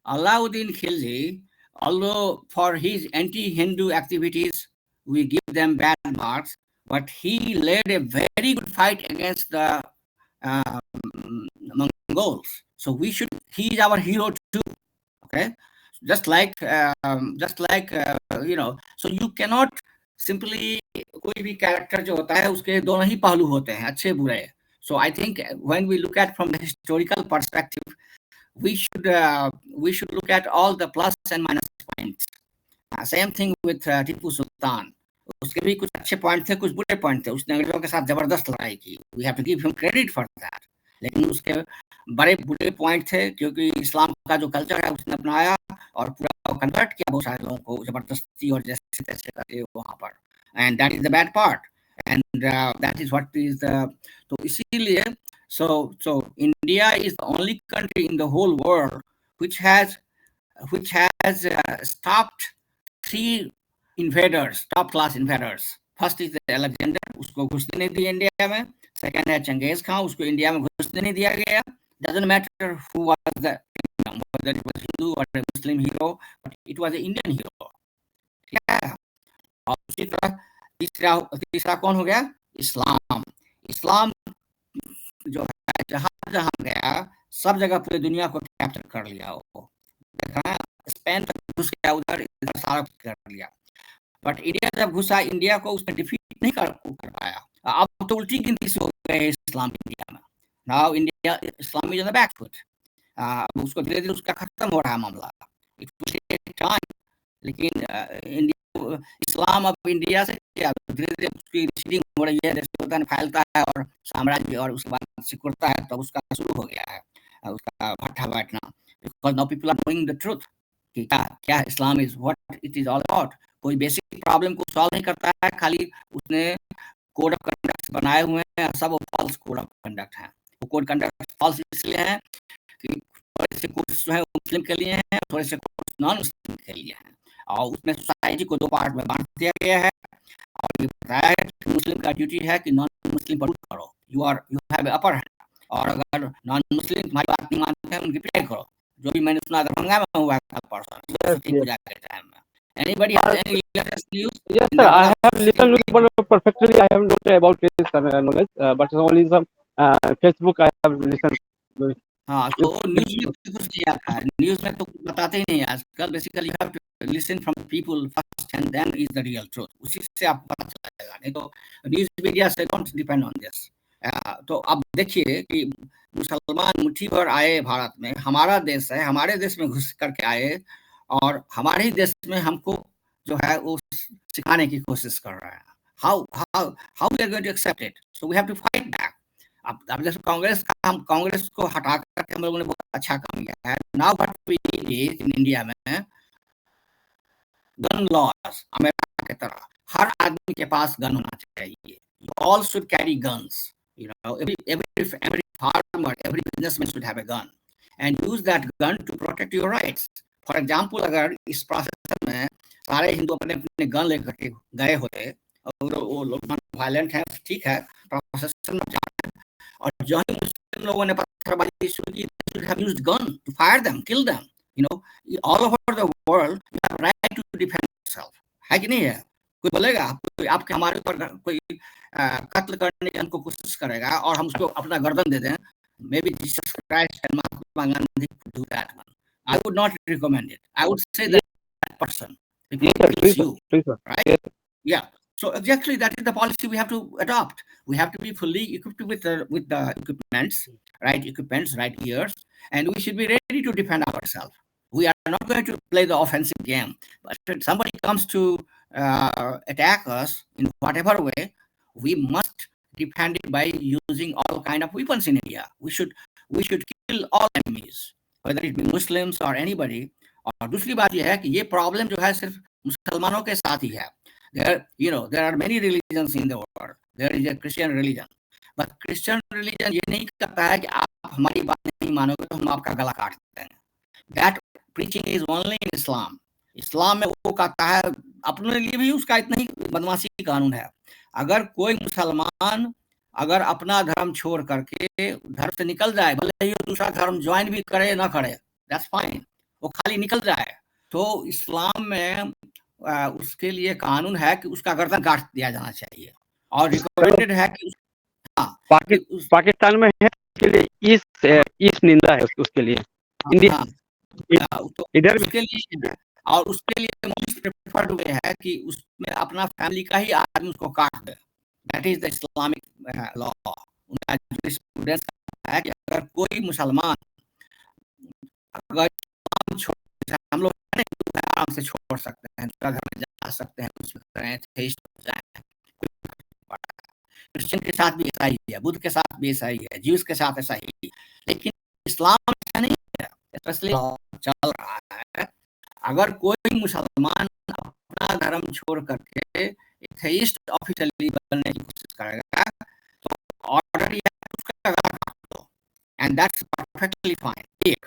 Alauddin Khilji, although for his anti-Hindu activities we give them bad marks, but he led a very good fight against the Mongols. So he is our hero too. Okay, just like so you cannot simply, कोई भी character जो होता है उसके दोनों ही पहलू होते हैं, अच्छे बुरे. So I think when we look at from the historical perspective, we should look at all the plus and minus points. Same thing with Tipu Sultan. उसके भी कुछ अच्छे पॉइंट थे, कुछ बुरे पॉइंट थे. उसने अंग्रेजों के साथ जबरदस्त लड़ाई की. We have to give him credit for that. लेकिन उसके बड़े बुरे पॉइंट थे, क्योंकि इस्लाम का जो कल्चर है उसने अपनाया और पूरा कन्वर्ट किया बहुत सारे लोगों को जबरदस्ती और जैसे तैसे करके वहाँ पर. And that is the bad part, and that is what is the. तो इसीलिए so India is the only country in the whole world which has stopped 3 invaders, top class invaders. First is Alexander, उसको घुसने नहीं दिया India में. Second है Genghis Khan, उसको India में घुसने नहीं दिया गया. Doesn't matter who was the kingdom, whether it was Hindu or a Muslim hero, but it was an Indian hero. ठीक है. और उसी तरह तीसरा कौन हो गया? इस्लाम जो है जहाँ जहाँ गया सब जगह पूरी दुनिया को कैप्चर कर लिया. वो स्पेन तक घुस गया, उधर सारा कर लिया. बट इंडिया जब घुसा, इंडिया को उसने डिफीट नहीं कर पाया. अब तो उल्टी गिनती से हो गए इस्लाम इंडिया में. Now India Islam is on the back foot. उसको धीरे धीरे उसका खत्म हो रहा है मामला. It will take time. लेकिन इंडिया, इस्लाम अब इंडिया से धीरे धीरे उसकी रिसीडिंग हो रही है. जैसे होता है फैलता है और साम्राज्य, और उसके बाद सिकुड़ता है, तब उसका शुरू हो गया है उसका भट्ठा बैठना. Because now people are knowing the truth कि क्या Islam is what it is all about. कोई बेसिक प्रॉब्लम को सॉल्व नहीं करता है, खाली उसने कोड ऑफ कंडक्ट बनाए हुए हैं, सब वो फॉल्स कोड ऑफ कंडक्ट हैं. वो कोड कंडक्ट फॉल्स इसलिए हैं कि थोड़े से कोर्स जो है मुस्लिम के लिए हैं, थोड़े से कोर्स नॉन मुस्लिम के लिए हैं. और उसमें सोसाइटी को 2 पार्ट में बांट दिया गया है, और ये बताया है कि मुस्लिम का ड्यूटी है कि नॉन मुस्लिम पर करो. You have upper hand. और अगर नॉन मुस्लिम तुम्हारी बात नहीं मानते हैं, उनकी पिटाई करो. जो भी मैंने सुना दरभंगा में हुआ कल परसों सरस्वती पूजा के टाइम में. Anybody has any latest news? Yes, In sir. the I last have listened to you, but perfectly I have not about this knowledge, but only some Facebook I have listened. हाँ, तो news में तो कुछ नहीं आता है, news में तो बताते ही नहीं आजकल। Basically you have to listen from people first and then is the real truth, उसी से आपको पता चलेगा। नहीं तो न्यूज़ मीडिया से डोंट डिपेंड ऑन दिस। तो अब देखिए कि मुसलमान मुट्ठी भर आए भारत में, हमारा देश है, हमारे देश में घुस करके आए और हमारे ही देश में हमको जो है वो सिखाने की कोशिश कर रहा है। How how how we are going to accept it? So we have to fight back. अब जैसे कांग्रेस को हटा करके हम लोगों ने बहुत अच्छा काम किया है। Now what we need is in India में गन लॉज, अमेरिका की तरह हर आदमी के पास गन होना चाहिए। You all should carry guns, you know, every farmer, every businessman should have a gun and use that gun to protect your rights. For example, अगर इस प्रोसेस में सारे हिंदू अपने अपने गन लेकर के गए होते और वो लोग वायलेंट हैं, ठीक है, प्रोसेस में और जो ही मुस्लिम लोगों ने पत्थरबाजी शुरू की, they should have used gun to fire them, kill them. You know, all over the world you have right to defend yourself. है कि नहीं है? कोई बोलेगा कोई आपके हमारे ऊपर कोई कत्ल करने की हमको कोशिश करेगा और हम उसको अपना गर्दन दे दें, maybe Jesus Christ and Mahatma Gandhi could do that one. I would not recommend it. I would say that person, if he kills you, right? Yeah. So exactly that is the policy we have to adopt. We have to be fully equipped with the equipments, right gears, and we should be ready to defend ourselves. We are not going to play the offensive game. But if somebody comes to attack us in whatever way, we must defend it by using all kind of weapons in India. We should kill all enemies, whether it be Muslims or anybody. और दूसरी बात यह है कि ये problem जो है सिर्फ मुसलमानों के साथ ही है। There are many religions in the world. There is a Christian religion, but Christian religion ये नहीं कहता है कि आप हमारी बात नहीं मानोगे तो हम आपका गला काट देंगे। That preaching is only in Islam. इस्लाम में वो कहता है, अपने लिए भी उसका इतना ही बदमाशी कानून है। अगर कोई मुसलमान अगर अपना धर्म छोड़ करके धर्म से निकल जाए, भले ही दूसरा धर्म ज्वाइन भी करे ना करे, दैट्स फाइन, वो खाली निकल जाए, तो इस्लाम में उसके लिए कानून है कि उसका गर्दन काट दिया जाना चाहिए और रिकमेंडेड है कि पाकिस्तान में है उसके लिए इस निंदा है उसके लिए इंडिया इधर उसके लिए, और उसके लिए मोस्ट प्रेफर्ड वे है कि उसमें अपना फैमिली का ही आदमी उसको काट दे। That is the Islamic law. उनका जूरिस्प्रूडेंस है कि अगर कोई मुसलमान अगर हम लोग आराम से छोड़ सकते हैं, घर में जा सकते हैं, कुछ भी करें, क्रिश्चियन के साथ भी ऐसा ही है, बुद्ध के साथ भी ऐसा ही है, ज्यूस के साथ ऐसा ही, लेकिन इस्लाम ऐसा नहीं है। स्पेशली चल रहा है, अगर कोई मुसलमान अपना धर्म छोड़ करके एथेइस्ट ऑफिशियली बनने की कोशिश करेगा तो ऑर्डर ये उसका गला काट दो, एंड दैट्स परफेक्टली फाइन। एक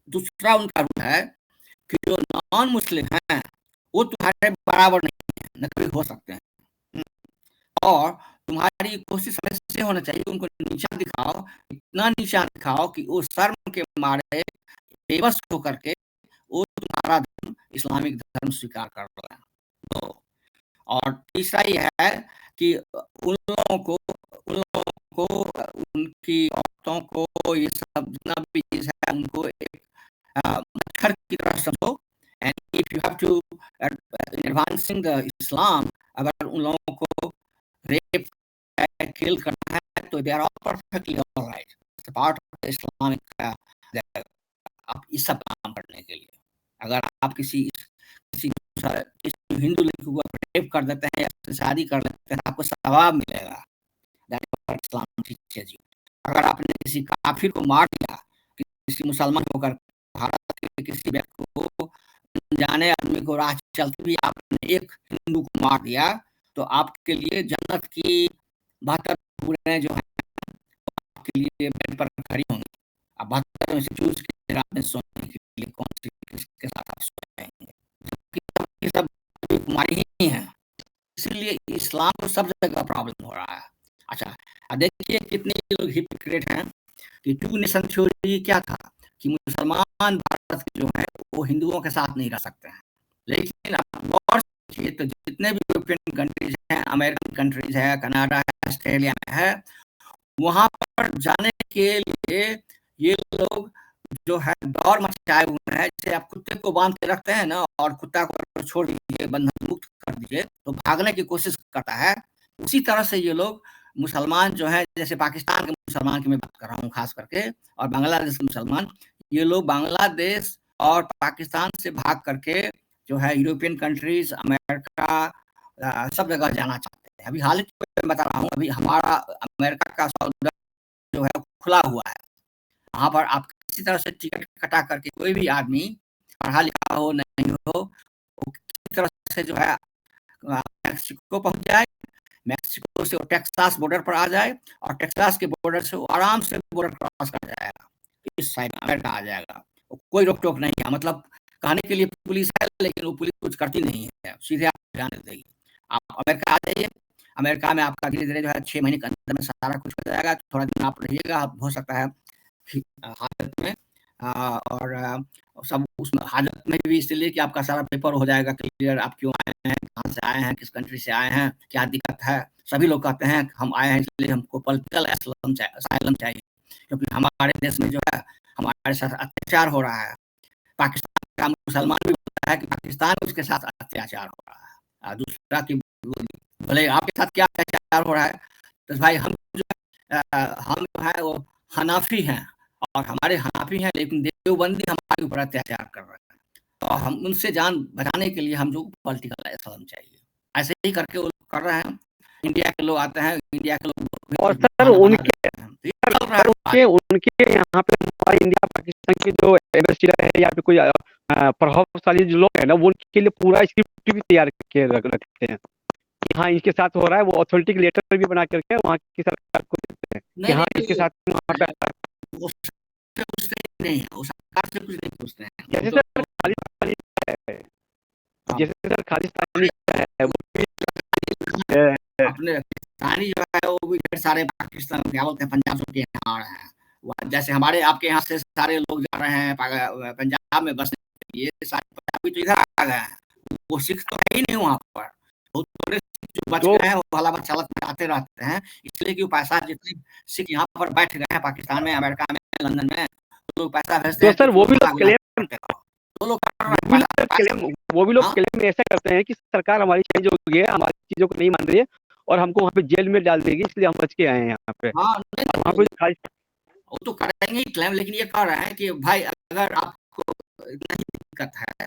दूसरा उनका रूल है कि जो नॉन मुस्लिम हैं वो तुम्हारे बराबर नहीं है, न कभी हो सकते हैं, और तुम्हारी कोशिश हमेशा से होना चाहिए उनको नीचा दिखाओ, इतना नीचा दिखाओ कि वो शर्म के मारे बेबस होकर के वो तुम्हारा धर्म इस्लामिक धर्म स्वीकार कर रहे हैं। तो और तीसरा ये है कि उन लोगों को उनकी औरतों को ये सब जितना भी चीज है उनको एक मच्छर की तरह समझो, and if you have to advancing the Islam, अगर उन लोगों को रेप किल करना है तो they are all perfectly alright, it's part of the Islamic आप इस सब काम करने के लिए। अगर आप किसी हिंदू लड़की को रेप कर देते हैं या शादी कर देते हैं, आपको सवाब मिलेगा। That is Islam teaches you. अगर आपने किसी काफिर को मार दिया, किसी मुसलमान होकर भारत के किसी व्यक्ति को, जाने आदमी को राह चलते भी आपने एक हिंदू को मार दिया, तो आपके लिए जन्नत की 72 पूरे जो है आपके लिए बेड पर खड़ी होंगी। आप 72 में से चूज के रात में सोने के लिए कौन सी किसके साथ आप सोएंगे, जबकि सब कुमारी ही है। इसलिए इस्लाम को सब जगह प्रॉब्लम हो रहा है। अच्छा, अब देखिए कितने लोग हिपोक्रेट हैं कि टू नेशन थ्योरी क्या था कि मुसलमान भारत के जो है वो हिंदुओं के साथ नहीं रह सकते हैं, लेकिन आप गौर से देखिए तो जितने भी यूरोपियन कंट्रीज हैं, अमेरिकन कंट्रीज है, कनाडा है, ऑस्ट्रेलिया में है, वहां पर जाने के लिए ये लोग जो है दौड़ मचाए हुए हैं। जैसे आप कुत्ते को बांध के रखते हैं ना, और कुत्ता को छोड़ दीजिए, बंधन मुक्त कर दीजिए, तो भागने की कोशिश करता है। उसी तरह से ये लोग मुसलमान जो है, जैसे पाकिस्तान के मुसलमान की मैं बात कर रहा हूँ खास करके, और बांग्लादेश के मुसलमान, ये लोग बांग्लादेश और पाकिस्तान से भाग करके जो है यूरोपियन कंट्रीज, अमेरिका, सब जगह जाना चाहते हैं। अभी हाल ही में बता रहा हूँ, अभी हमारा अमेरिका का सौदा जो है खुला हुआ है। वहाँ पर आप किसी तरह से टिकट कटा करके कोई भी आदमी, पढ़ा लिखा हो नहीं हो, वो किसी तरह से जो है मैक्सिको पहुँच जाए, मैक्सिको से वो टेक्सास बॉर्डर पर आ जाए, और टेक्सास के बॉर्डर से वो आराम से बॉर्डर क्रॉस कर जाएगा, इस साइड अमेरिका आ जाएगा। कोई रोक टोक नहीं है। मतलब कहने के लिए पुलिस है, लेकिन वो पुलिस कुछ करती नहीं है, सीधे आप जाने देगी। आप अमेरिका आ जाइए, अमेरिका में आपका धीरे धीरे जो है 6 महीने के अंदर में सारा कुछ हो जाएगा। थोड़ा दिन आप रहिएगा, हो सकता है हाजत में, और सब उसमें हाजत में भी इसलिए कि आपका सारा पेपर हो जाएगा क्लियर, आप क्यों आए हैं, कहाँ से आए हैं, किस कंट्री से आए हैं, क्या दिक्कत है। सभी लोग कहते हैं हम आए हैं इसलिए हमको पॉलिटिकल असाइलम चाहिए, क्योंकि हमारे देश में जो है हमारे साथ अत्याचार हो रहा है। पाकिस्तान का मुसलमान भी बोलता है कि पाकिस्तान में उसके साथ अत्याचार हो रहा है। दूसरा कि भले आपके साथ क्या अत्याचार हो रहा है, तो भाई हम जो है वो हनाफी हैं, और हमारे हनाफी हैं, लेकिन देवबंदी हमारे ऊपर अत्याचार कर रहे हैं। तो हम उनसे जान बचाने के लिए हम जो पॉलिटिकल असाइलम चाहिए, ऐसे ही करके वो लोग कर रहे हैं। इंडिया के लोग आते हैं, इंडिया के लोग और सर बहाना बना उनके देते हैं। तो ये चल रहा सर है। उनके यहाँ पे हमारे इंडिया पाकिस्तान के जो एम्बेसडर है या फिर कोई प्रभावशाली जो लोग है ना, वो उनके लिए पूरा स्क्रिप्ट भी तैयार करके रखते हैं कि हाँ इनके साथ हो रहा है। वो अथॉरिटी लेटर भी बना करके वहाँ की सरकार को देते हैं कि नहीं हाँ नहीं, इसके साथ वहाँ पे वो उससे पूछते ही नहीं है, वो सरकार से कुछ नहीं पूछते हैं। वो जैसे तो सर खालिस्तानी है, हाँ, जैसे सर खालिस्तानी है वो भी अपने कहानी जो है वो भी ढेर सारे पाकिस्तान, क्या बोलते हैं, पंजाब से यहाँ आ रहे हैं। जैसे हमारे आपके यहाँ से सारे लोग जा रहे हैं पंजाब में बसने के लिए, सारे पंजाबी तो इधर आ गए हैं। वो सिख तो है ही नहीं वहाँ पर। बहुत थोड़े सिख जो बच जो गए हैं, वो भला चालक में आते रहते हैं, इसलिए कि वो पैसा, जितने सिख यहाँ पर बैठ गए हैं पाकिस्तान में, अमेरिका में, लंदन में, तो लोग पैसा भेजते तो हैं कि सर तुम वो भी गुला लोग गुला क्लेम करते रहो। वो लोग कर वो रहे भी हैं लोग पैसा। क्लेम वो भी लोग हाँ, क्लेम ऐसा करते हैं कि सरकार हमारी चेंज हो गई है, हमारी चीजों को नहीं मान रही है और हमको वहाँ पे जेल में डाल देगी, इसलिए हम बच के आए हैं यहाँ पे। हाँ, नहीं और वहाँ तो पे खाली वो तो करेंगे ही क्लेम, लेकिन ये कह रहे हैं कि भाई अगर आपको इतना ही दिक्कत है